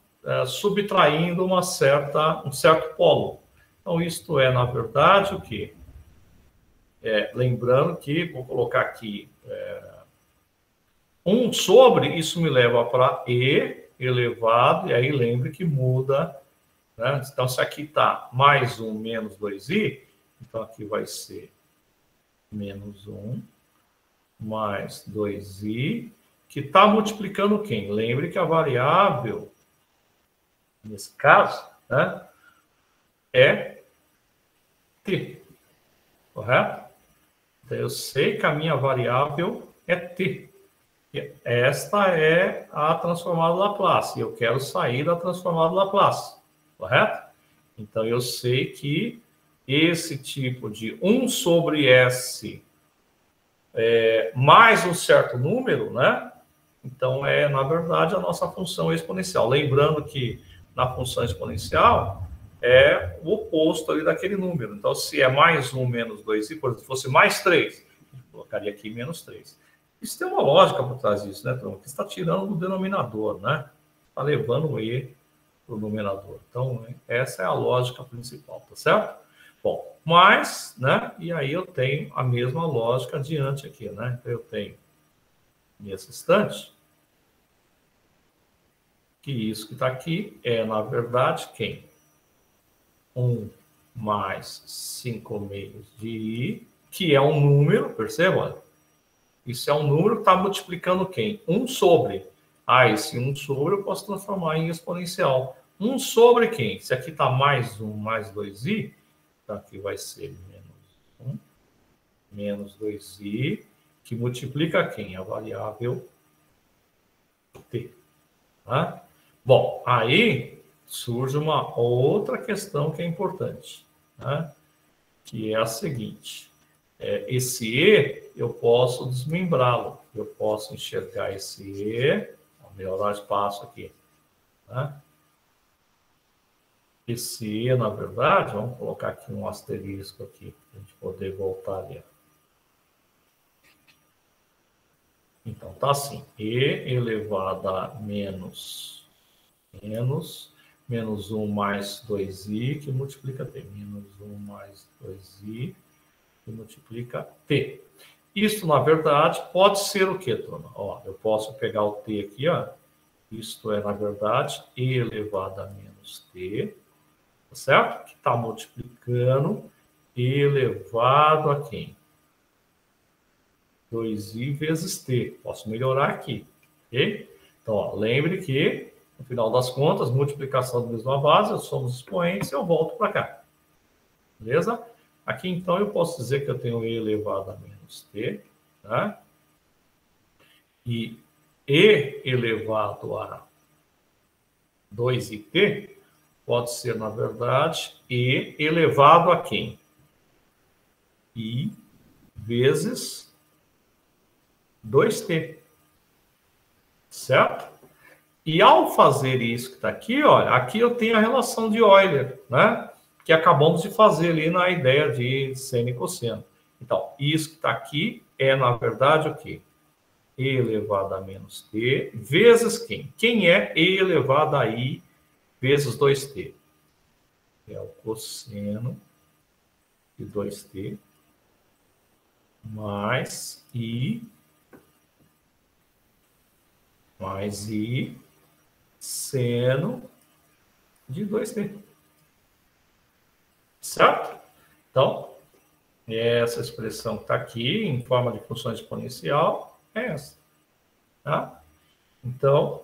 subtraindo um certo polo. Então, isto é, na verdade, o quê? Lembrando que, vou colocar aqui, 1 sobre, isso me leva para E elevado, e aí lembre que muda, né? Então, se aqui está mais 1 menos 2i, então aqui vai ser menos 1 mais 2i, que está multiplicando quem? Lembre que a variável, nesse caso, né, é t, correto? Então, eu sei que a minha variável é t. Esta é a transformada Laplace, e eu quero sair da transformada Laplace, correto? Então, eu sei que esse tipo de 1 sobre S mais um certo número, né? Então, na verdade, a nossa função exponencial. Lembrando que na função exponencial é o oposto ali daquele número. Então, se é mais 1 menos 2i, por exemplo, se fosse mais 3, eu colocaria aqui menos 3. Isso tem uma lógica por trás disso, né, turma? Que está tirando do denominador, né? Está levando o e para o numerador. Então, essa é a lógica principal, tá certo? Bom, mas, né? E aí eu tenho a mesma lógica adiante aqui, né? Então, eu tenho nesse instante que isso que está aqui é, na verdade, quem? 1 mais 5 meios de i, que é um número, perceba? Isso é um número que está multiplicando quem? 1 sobre. Esse 1 sobre eu posso transformar em exponencial. 1 sobre quem? Se aqui está mais 1 mais 2i, então aqui vai ser menos 1 menos 2i, que multiplica quem? A variável t. Tá? Bom, aí surge uma outra questão que é importante, né? Que é a seguinte. Esse E, eu posso desmembrá-lo. Eu posso enxergar esse E, vou melhorar o espaço aqui. Né? Esse E, na verdade, vamos colocar aqui um asterisco aqui, para a gente poder voltar ali. Então, tá assim. E elevado a menos 1 mais 2i, que multiplica t. Menos 1 mais 2i, que multiplica t. Isso, na verdade, pode ser o quê, turma? Ó, eu posso pegar o t aqui, ó. Isto é, na verdade, e elevado a menos t, tá certo? Que está multiplicando elevado a quem? 2i vezes t. Posso melhorar aqui, ok? Então, ó, lembre que, no final das contas, multiplicação da mesma base, somos expoentes, eu volto para cá. Beleza? Aqui, então, eu posso dizer que eu tenho e elevado a menos t, tá? E e elevado a 2it pode ser, na verdade, e elevado a quem? I vezes 2t. Certo? E ao fazer isso que está aqui, olha, aqui eu tenho a relação de Euler, né? Que acabamos de fazer ali na ideia de seno e cosseno. Então, isso que está aqui é, na verdade, o quê? E elevado a menos t vezes quem? Quem é e elevado a i vezes 2t? É o cosseno de 2t mais i seno de 2t. Certo? Então, essa expressão que está aqui, em forma de função exponencial, é essa. Tá? Então,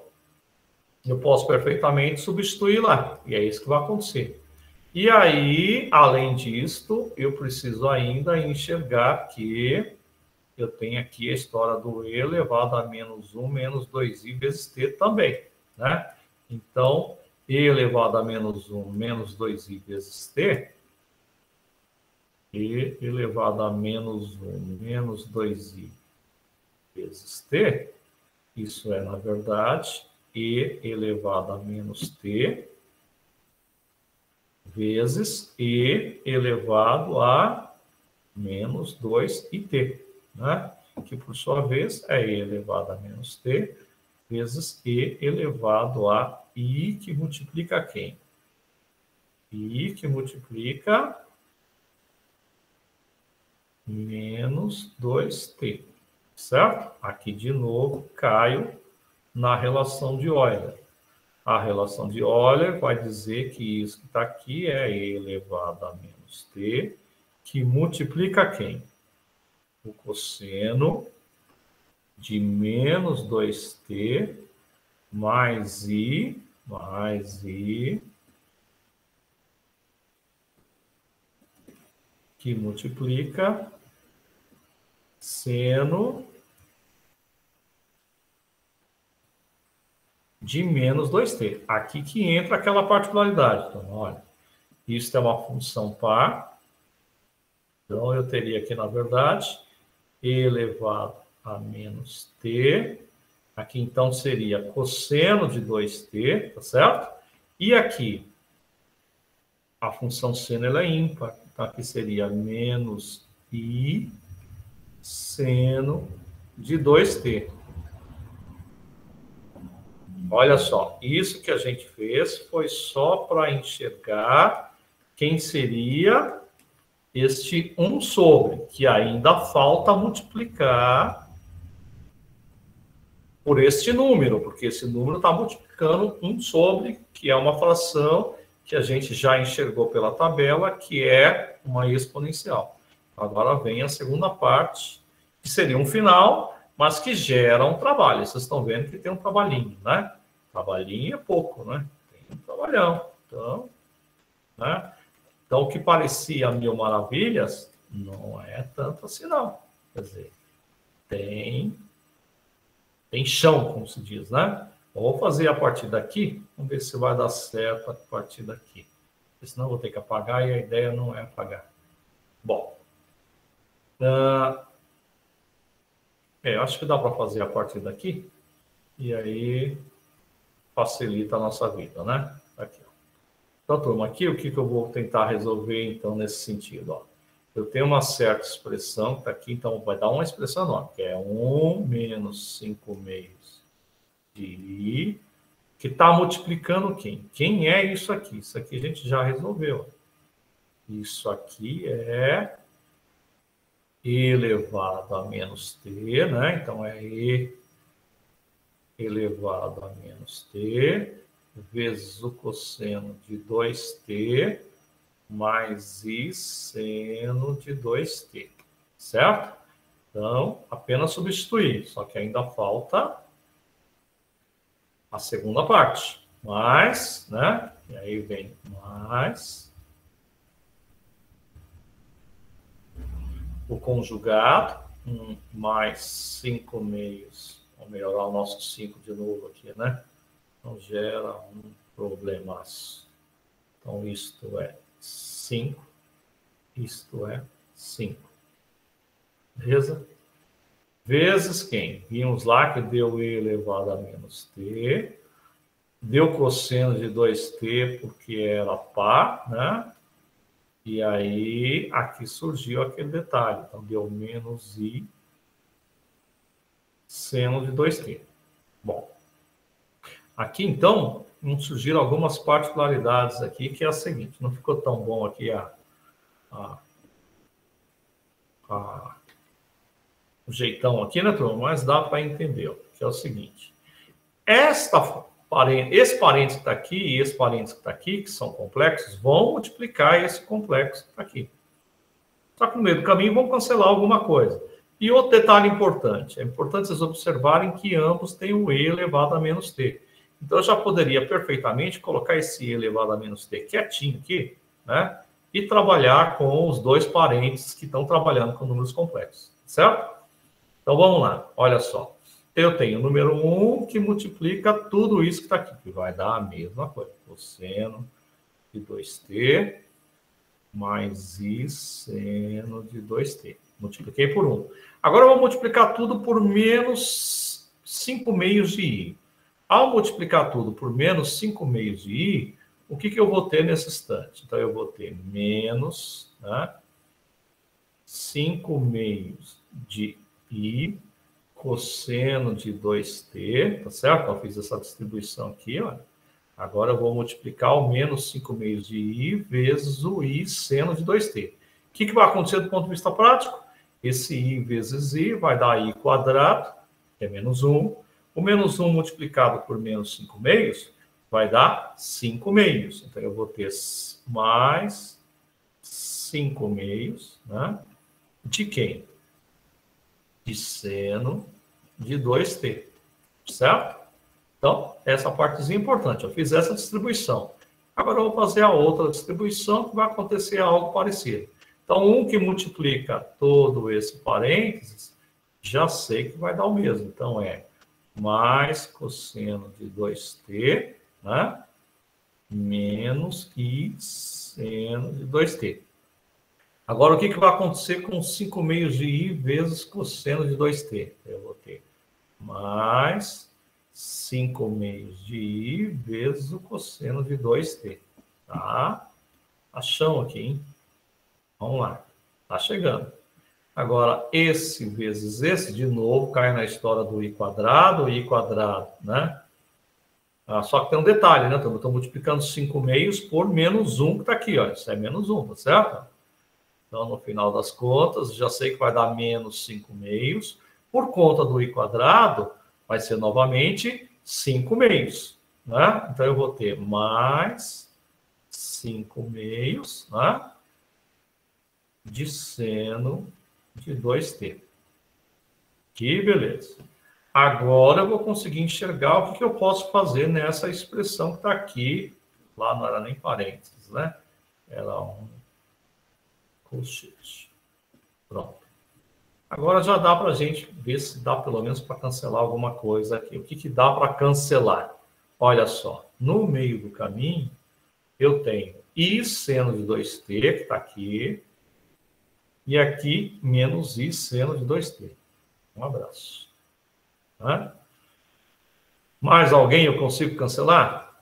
eu posso perfeitamente substituir lá. E é isso que vai acontecer. E aí, além disto, eu preciso ainda enxergar que eu tenho aqui a história do E elevado a menos 1 menos 2i vezes t também, né? Então, E elevado a menos 1 menos 2i vezes t, E elevado a menos 1 menos 2i vezes t, isso é, na verdade, E elevado a menos t vezes E elevado a menos 2it, né? Que, por sua vez, é E elevado a menos t vezes E elevado a I, que multiplica quem? I que multiplica menos 2t, certo? Aqui, de novo, caio na relação de Euler. A relação de Euler vai dizer que isso que está aqui é E elevado a menos t, que multiplica quem? O cosseno de menos 2t mais i que multiplica seno de menos 2t. Aqui que entra aquela particularidade. Então, olha, isso é uma função par. Então, eu teria aqui, na verdade, E elevado a menos t. Aqui, então, seria cosseno de 2t, tá certo? E aqui, a função seno ela é ímpar. Então, aqui seria menos i seno de 2t. Olha só, isso que a gente fez foi só para enxergar quem seria este 1 sobre, que ainda falta multiplicar por este número, porque esse número está multiplicando 1 sobre, que é uma fração que a gente já enxergou pela tabela, que é uma exponencial. Agora vem a segunda parte, que seria um final, mas que gera um trabalho. Vocês estão vendo que tem um trabalhinho, né? Trabalhinho é pouco, né? Tem um trabalhão. Então, né? Então, o que parecia 1000 maravilhas, não é tanto assim, não. Quer dizer, tem chão, como se diz, né? Vou fazer a partir daqui, vamos ver se vai dar certo a partir daqui. Porque senão eu vou ter que apagar e a ideia não é apagar. Bom, eu acho que dá para fazer a partir daqui e aí facilita a nossa vida, né? Aqui, ó. Então, turma, aqui o que eu vou tentar resolver, então, nesse sentido, ó. Eu tenho uma certa expressão que está aqui, então vai dar uma expressão enorme, que é 1 menos 5 meios de I, que está multiplicando quem? Quem é isso aqui? Isso aqui a gente já resolveu. Isso aqui é E elevado a menos t, né? Então, é E elevado a menos t, vezes o cosseno de 2t, mais I seno de 2t, certo? Então, apenas substituir, só que ainda falta a segunda parte. Mais, né? E aí vem mais o conjugado, mais 5 meios. Vamos melhorar o nosso 5 de novo aqui, né? Então, gera um problemaço. Então, isto é 5. Isto é 5. Beleza? Vezes quem? Vimos lá que deu E elevado a menos t. Deu cosseno de 2t porque era par, né? E aí, aqui surgiu aquele detalhe. Então, deu menos I seno de 2t. Bom, aqui, então, surgiram algumas particularidades aqui, que é a seguinte. Não ficou tão bom aqui o jeitão aqui, né, turma? Mas dá para entender, que é o seguinte. Esse parênteses que está aqui e esse parênteses que está aqui, que são complexos, vão multiplicar esse complexo que está aqui. Só que no meio do caminho vão cancelar alguma coisa. E outro detalhe importante. É importante vocês observarem que ambos têm o E elevado a menos t. Então, eu já poderia perfeitamente colocar esse E elevado a menos t quietinho aqui né? E trabalhar com os dois parentes que estão trabalhando com números complexos, certo? Então, vamos lá. Olha só. Eu tenho o número 1 que multiplica tudo isso que está aqui, que vai dar a mesma coisa. Cosseno de 2t mais i seno de 2t. Multipliquei por 1. Agora eu vou multiplicar tudo por menos 5 meios de i. Ao multiplicar tudo por menos 5 meios de i, o que eu vou ter nesse instante? Então, eu vou ter menos, né, 5 meios de i cosseno de 2t, tá certo? Eu fiz essa distribuição aqui, ó. Agora eu vou multiplicar o menos 5 meios de i vezes o i seno de 2t. O que vai acontecer do ponto de vista prático? Esse i vezes i vai dar i quadrado, que é menos 1. O menos 1 multiplicado por menos 5 meios vai dar 5 meios. Então, eu vou ter mais 5 meios, né? De quem? De seno de 2t, certo? Então, essa partezinha é importante. Eu fiz essa distribuição. Agora, eu vou fazer a outra distribuição que vai acontecer algo parecido. Então, 1 que multiplica todo esse parênteses, já sei que vai dar o mesmo. Então, é mais cosseno de 2t, né? Menos i seno de 2t. Agora, o que vai acontecer com 5 meios de i vezes cosseno de 2t? Eu vou ter mais 5 meios de i vezes o cosseno de 2t. Tá? Achão aqui, hein? Vamos lá. Tá chegando. Agora, esse vezes esse, de novo, cai na história do i quadrado, né? Só que tem um detalhe, né? Eu estou multiplicando 5 meios por menos 1 que está aqui, ó. Isso é menos 1, tá certo? Então, no final das contas, já sei que vai dar menos 5 meios. Por conta do i quadrado, vai ser novamente 5 meios, né? Então, eu vou ter mais 5 meios, né? De seno de 2t. Que beleza. Agora eu vou conseguir enxergar o que eu posso fazer nessa expressão que está aqui. Lá não era nem parênteses, né? Era um colchete. Pronto. Agora já dá para a gente ver se dá pelo menos para cancelar alguma coisa aqui. O que dá para cancelar? Olha só. No meio do caminho, eu tenho i seno de 2t, que está aqui. E aqui, menos i seno de 2t. Um abraço. Tá? Mais alguém eu consigo cancelar?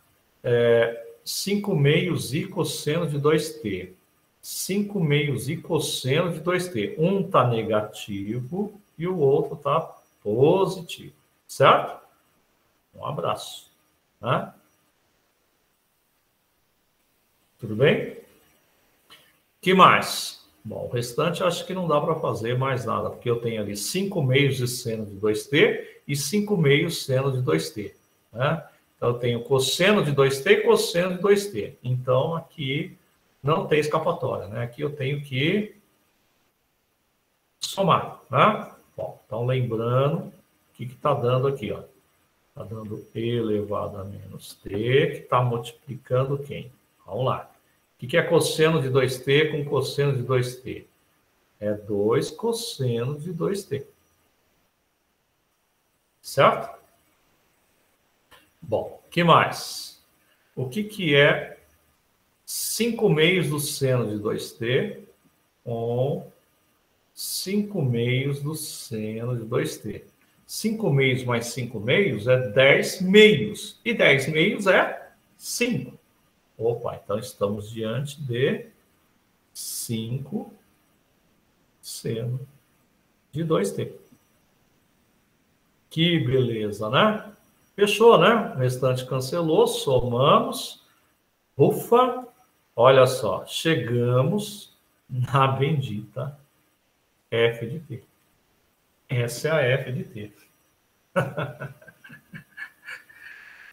5 meios i cosseno de 2t. 5 meios i cosseno de 2t. Um está negativo e o outro está positivo. Certo? Um abraço. Tá? Tudo bem? Que mais? Bom, o restante acho que não dá para fazer mais nada, porque eu tenho ali 5 meios de seno de 2t e 5 meios seno de 2t. Né? Então, eu tenho cosseno de 2t e cosseno de 2t. Então, aqui não tem escapatória. Né? Aqui eu tenho que somar. Né? Bom, então, lembrando, o que está dando aqui? Está dando e elevado a menos t, que está multiplicando quem? Vamos lá. O que é cosseno de 2t com cosseno de 2t? É 2 cosseno de 2t. Certo? Bom, o que mais? O que é 5 meios do seno de 2t com 5 meios do seno de 2t? 5 meios mais 5 meios é 10 meios. E 10 meios é 5. Opa, então estamos diante de 5 seno de 2t. Que beleza, né? Fechou, né? O restante cancelou, somamos. Ufa! Olha só, chegamos na bendita f de t. Essa é a f de t.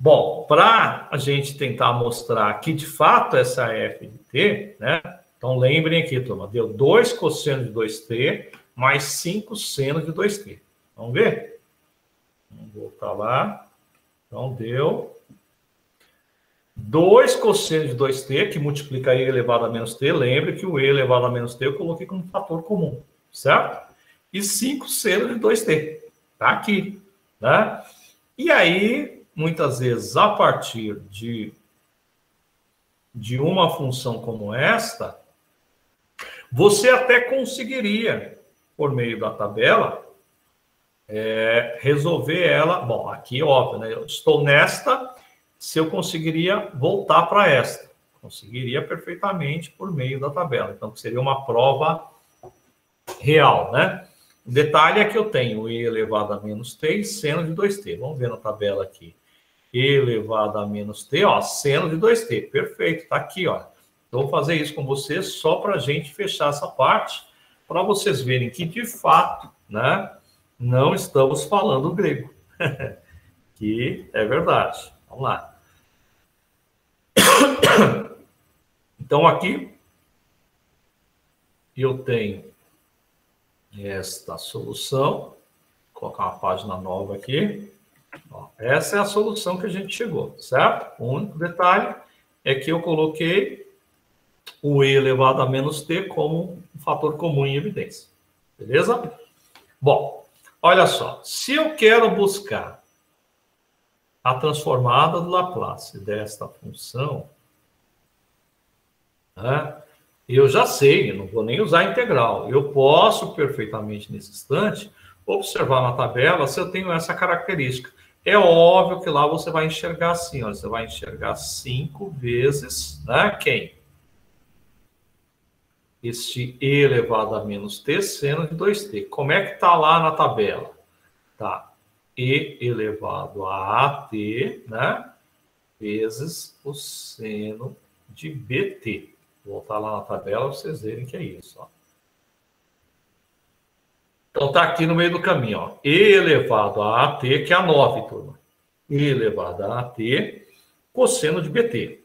Bom, para a gente tentar mostrar que, de fato, essa f de t, né? Então, lembrem aqui, turma, deu 2 cosseno de 2t mais 5 seno de 2t. Vamos ver? Vamos voltar lá. Então, deu 2 cosseno de 2t, que multiplica e elevado a menos t. Lembre que o e elevado a menos t eu coloquei como fator comum, certo? E 5 seno de 2t. Está aqui, né? E aí, muitas vezes, a partir de uma função como esta, você até conseguiria, por meio da tabela, resolver ela. Bom, aqui, óbvio, né? Eu estou nesta, se eu conseguiria voltar para esta. Conseguiria perfeitamente por meio da tabela. Então, seria uma prova real, né? O detalhe é que eu tenho e elevado a menos t e seno de 2t. Vamos ver na tabela aqui. E elevado a menos t, ó, seno de 2t. Perfeito, tá aqui, ó. Então, vou fazer isso com vocês só para a gente fechar essa parte, para vocês verem que, de fato, né, não estamos falando grego. Que é verdade. Vamos lá. Então, aqui, eu tenho esta solução. Vou colocar uma página nova aqui. Ó, essa é a solução que a gente chegou, certo? O único detalhe é que eu coloquei o e elevado a menos t como um fator comum em evidência. Beleza? Bom, olha só. Se eu quero buscar a transformada do Laplace desta função, né, eu já sei, eu não vou nem usar a integral. Eu posso perfeitamente, nesse instante, observar na tabela se eu tenho essa característica. É óbvio que lá você vai enxergar assim, ó, você vai enxergar 5 vezes, né, quem? Este e elevado a menos t seno de 2t. Como é que está lá na tabela? Tá, e elevado a at, né, vezes o seno de bt. Vou voltar lá na tabela para vocês verem que é isso, ó. Então, está aqui no meio do caminho, ó. E elevado a AT, que é a 9, turma. E elevado a AT, cosseno de BT.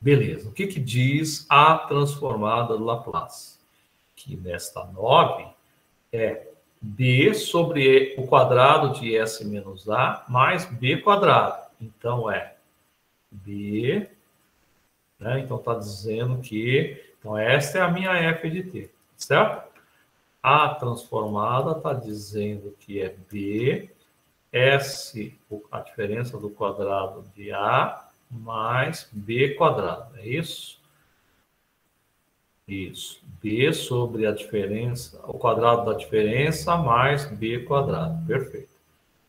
Beleza. O que diz a transformada do Laplace? Que nesta 9 é B sobre o quadrado de S menos A mais B quadrado. Então, é B, né? Então, está dizendo que... Então, esta é a minha F de T, certo? A transformada está dizendo que é B, S, a diferença do quadrado de A, mais B quadrado. É isso? Isso. B sobre a diferença, o quadrado da diferença, mais B quadrado. Perfeito.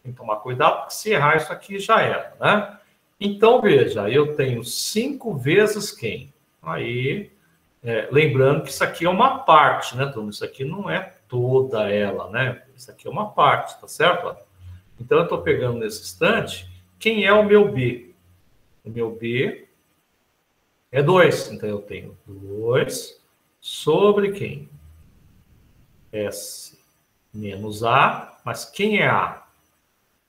Tem que tomar cuidado, porque se errar isso aqui já era, né? Então, veja, eu tenho 5 vezes quem? Aí... lembrando que isso aqui é uma parte, né, turma? Isso aqui não é toda ela, né? Isso aqui é uma parte, tá certo? Então, eu estou pegando nesse instante, quem é o meu B? O meu B é 2. Então, eu tenho 2 sobre quem? S menos A. Mas quem é A?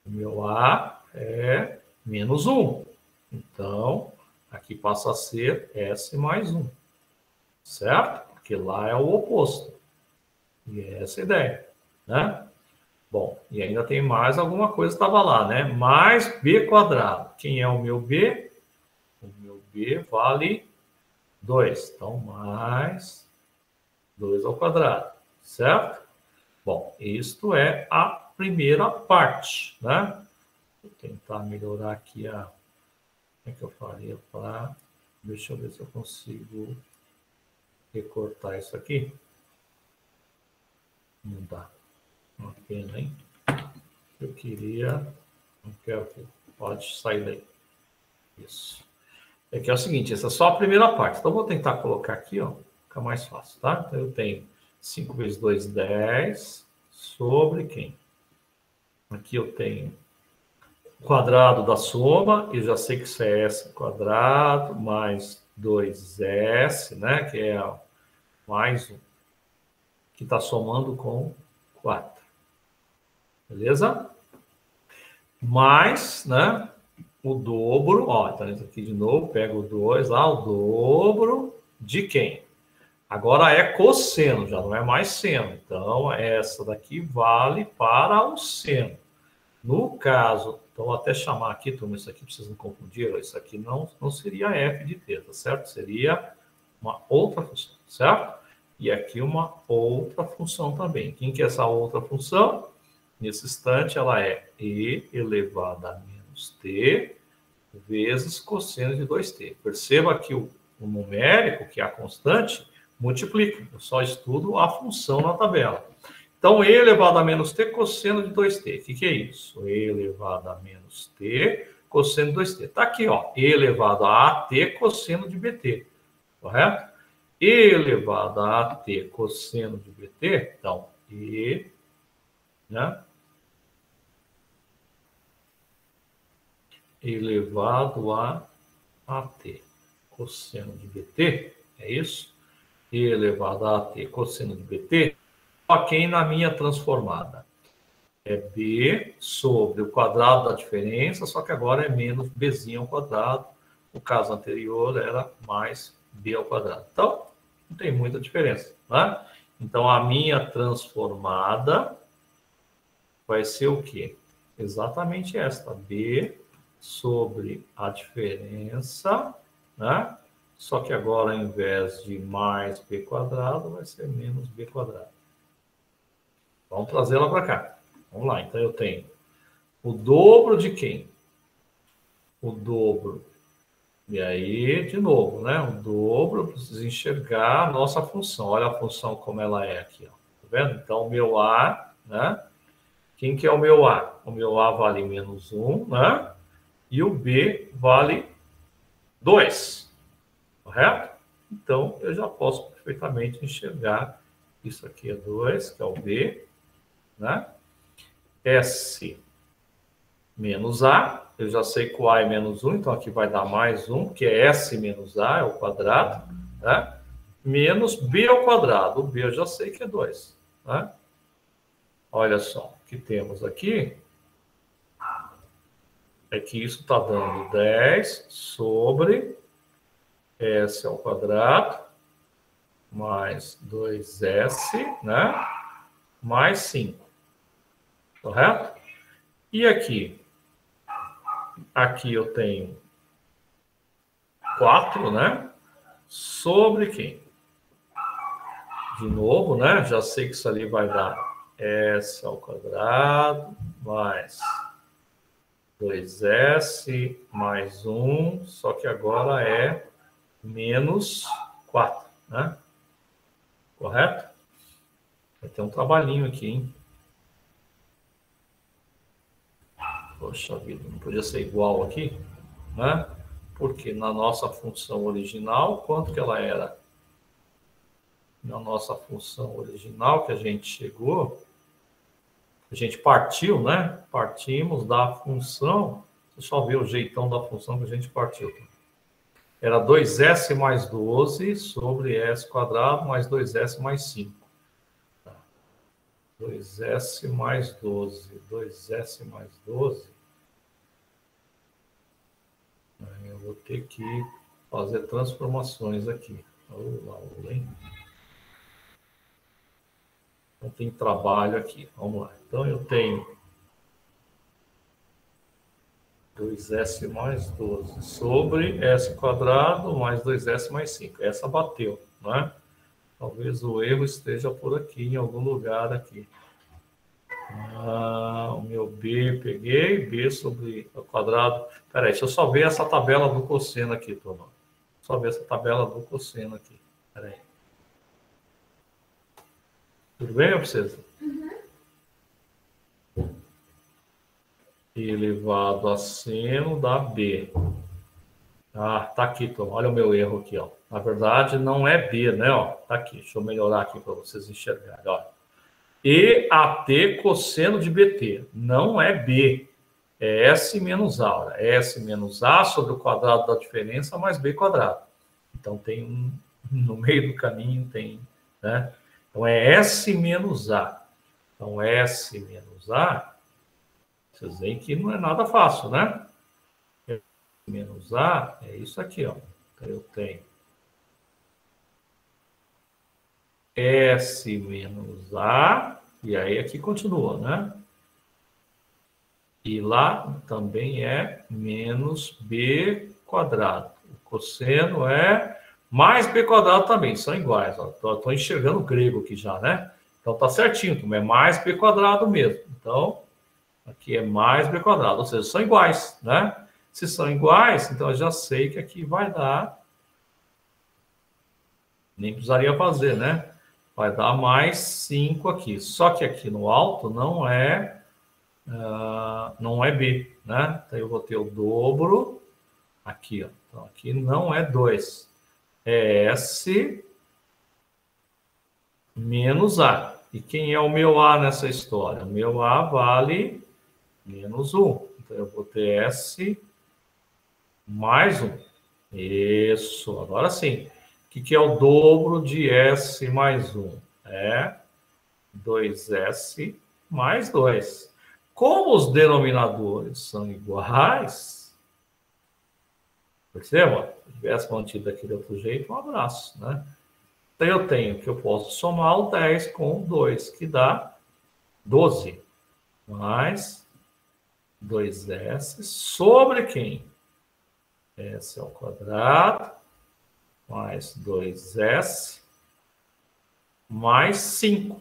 O meu A é menos 1. Então, aqui passa a ser S mais 1. Certo? Porque lá é o oposto. E é essa a ideia, né? Bom, e ainda tem mais alguma coisa que estava lá, né? Mais B quadrado. Quem é o meu B? O meu B vale 2. Então, mais 2 ao quadrado, certo? Bom, isto é a primeira parte, né? Vou tentar melhorar aqui a... Como é que eu faria para... Deixa eu ver se eu consigo... recortar isso aqui. Não dá. Uma pena, hein? Eu queria... Não quero que... Pode sair daí. Isso. É que é o seguinte, essa é só a primeira parte. Então, eu vou tentar colocar aqui, ó. Fica mais fácil, tá? Então, eu tenho 5 vezes 2, 10. Sobre quem? Aqui eu tenho o quadrado da soma. Eu já sei que isso é S quadrado mais 2S, né? Que é... mais 1, que está somando com 4. Beleza? Mais, né, o dobro, ó, então isso aqui de novo, pega o 2 lá, o dobro de quem? Agora é cosseno, já não é mais seno. Então, essa daqui vale para o seno. No caso, então vou até chamar aqui, turma, isso aqui vocês não confundiram, isso aqui não seria f de t, tá certo? Seria uma outra função, certo? E aqui uma outra função também. Quem que é essa outra função? Nesse instante, ela é e elevado a menos t vezes cosseno de 2t. Perceba que o numérico, que é a constante, multiplica. Eu só estudo a função na tabela. Então, e elevado a menos t cosseno de 2t. O que é isso? E elevado a menos t cosseno de 2t. Está aqui, ó. E elevado a at cosseno de bt. Correto? E elevado a at cosseno de bt. Então, e, né? Elevado a at cosseno de bt. É isso? E elevado a at cosseno de bt. Ok, na minha transformada. É b sobre o quadrado da diferença, só que agora é menos bzinho ao quadrado. No caso anterior era mais b ao quadrado. Então, não tem muita diferença, né? Então, a minha transformada vai ser o quê? Exatamente esta, b sobre a diferença, né? Só que agora, ao invés de mais b quadrado, vai ser menos b quadrado. Vamos trazê-la para cá. Vamos lá, então eu tenho o dobro de quem? O dobro. E aí, de novo, né? O dobro, eu preciso enxergar a nossa função. Olha a função como ela é aqui, ó. Tá vendo? Então, o meu A, né? Quem que é o meu A? O meu A vale menos 1, né? E o B vale 2. Correto? Então, eu já posso perfeitamente enxergar. Isso aqui é 2, que é o B, né? S menos A, eu já sei que o A é menos 1, então aqui vai dar mais 1, que é S menos A, é o quadrado, né? Menos B ao quadrado, o B eu já sei que é 2, né? Olha só, o que temos aqui é que isso está dando 10 sobre S ao quadrado, mais 2S, né? Mais 5, correto? E aqui? Aqui eu tenho 4, né? Sobre quem? De novo, né? Já sei que isso ali vai dar S ao quadrado mais 2S mais 1, só que agora é menos 4, né? Correto? Vai ter um trabalhinho aqui, hein? Poxa vida, não podia ser igual aqui, né? Porque na nossa função original, quanto que ela era? Na nossa função original que a gente chegou, a gente partiu, né? Partimos da função, deixa eu ver o jeitão da função que a gente partiu. Era 2S mais 12 sobre S quadrado mais 2S mais 5. 2S mais 12. 2S mais 12. Eu vou ter que fazer transformações aqui. Então, tem trabalho aqui. Vamos lá. Então, eu tenho 2S mais 12 sobre S quadrado mais 2S mais 5. Essa bateu, né? Talvez o erro esteja por aqui, em algum lugar aqui. O meu B, peguei, B sobre o quadrado. Peraí, deixa eu só ver essa tabela do cosseno aqui, turma. Só ver essa tabela do cosseno aqui. Peraí. Tudo bem, princesa? Uhum. Elevado a seno da B. Tá aqui, turma. Olha o meu erro aqui, ó. Na verdade, não é B, né? Ó, tá aqui. Deixa eu melhorar aqui para vocês enxergarem. Ó. E AT cosseno de BT. Não é B. É S menos A. É S menos A sobre o quadrado da diferença mais B quadrado. Então, tem no meio do caminho tem, né? Então, é S menos A. Então, S menos A, vocês veem que não é nada fácil, né? S menos A é isso aqui, ó. Então, eu tenho S menos A, e aí aqui continua, né? E lá também é menos b quadrado. O cosseno é mais b quadrado também, são iguais. Estou enxergando o grego aqui já, né? Então tá certinho, é mais b quadrado mesmo. Então, aqui é mais b quadrado, ou seja, são iguais, né? Se são iguais, então eu já sei que aqui vai dar... Nem precisaria fazer, né? Vai dar mais 5 aqui. Só que aqui no alto não é B, né? Então eu vou ter o dobro aqui, ó. Então aqui não é 2. É S menos A. E quem é o meu A nessa história? O meu A vale menos 1. Então eu vou ter S mais 1. Isso, agora sim. O que é o dobro de S mais 1? É 2S mais 2. Como os denominadores são iguais, perceba? Se tivesse mantido aqui de outro jeito, um abraço, né? Então eu tenho que eu posso somar o 10 com 2, que dá 12. Mais 2S sobre quem? S ao quadrado mais 2S mais 5.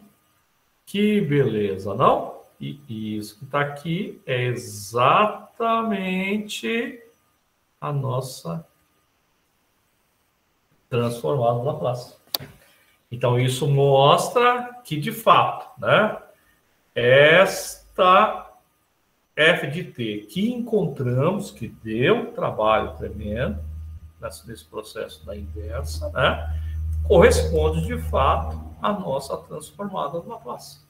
Que beleza, não? E isso que está aqui é exatamente a nossa transformada na Laplace. Então, isso mostra que, de fato, né, esta f de t que encontramos, que deu um trabalho tremendo nesse processo da inversa, né, corresponde, de fato, à nossa transformada na Laplace.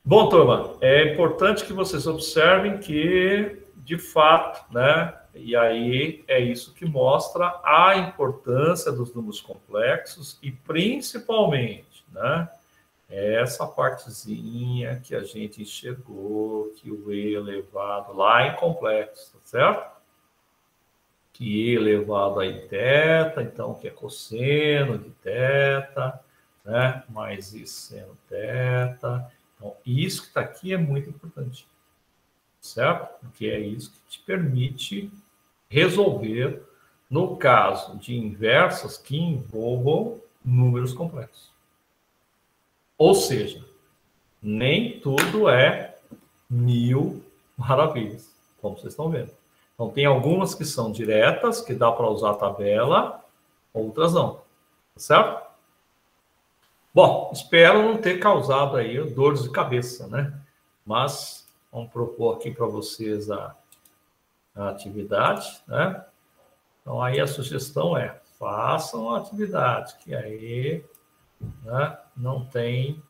Bom, turma, é importante que vocês observem que, de fato, né, e aí é isso que mostra a importância dos números complexos e, principalmente, né, essa partezinha que a gente enxergou, que o E elevado lá em complexo, tá certo? Que E elevado a I θ, então, que é cosseno de θ, né, mais I seno θ. Então, isso que está aqui é muito importante, certo? Porque é isso que te permite resolver no caso de inversas que envolvam números complexos. Ou seja, nem tudo é 1000 maravilhas, como vocês estão vendo. Então, tem algumas que são diretas, que dá para usar a tabela, outras não, tá certo? Bom, espero não ter causado aí dores de cabeça, né? Mas vamos propor aqui para vocês a atividade, né? Então, aí a sugestão é, façam a atividade, que aí, né, não tem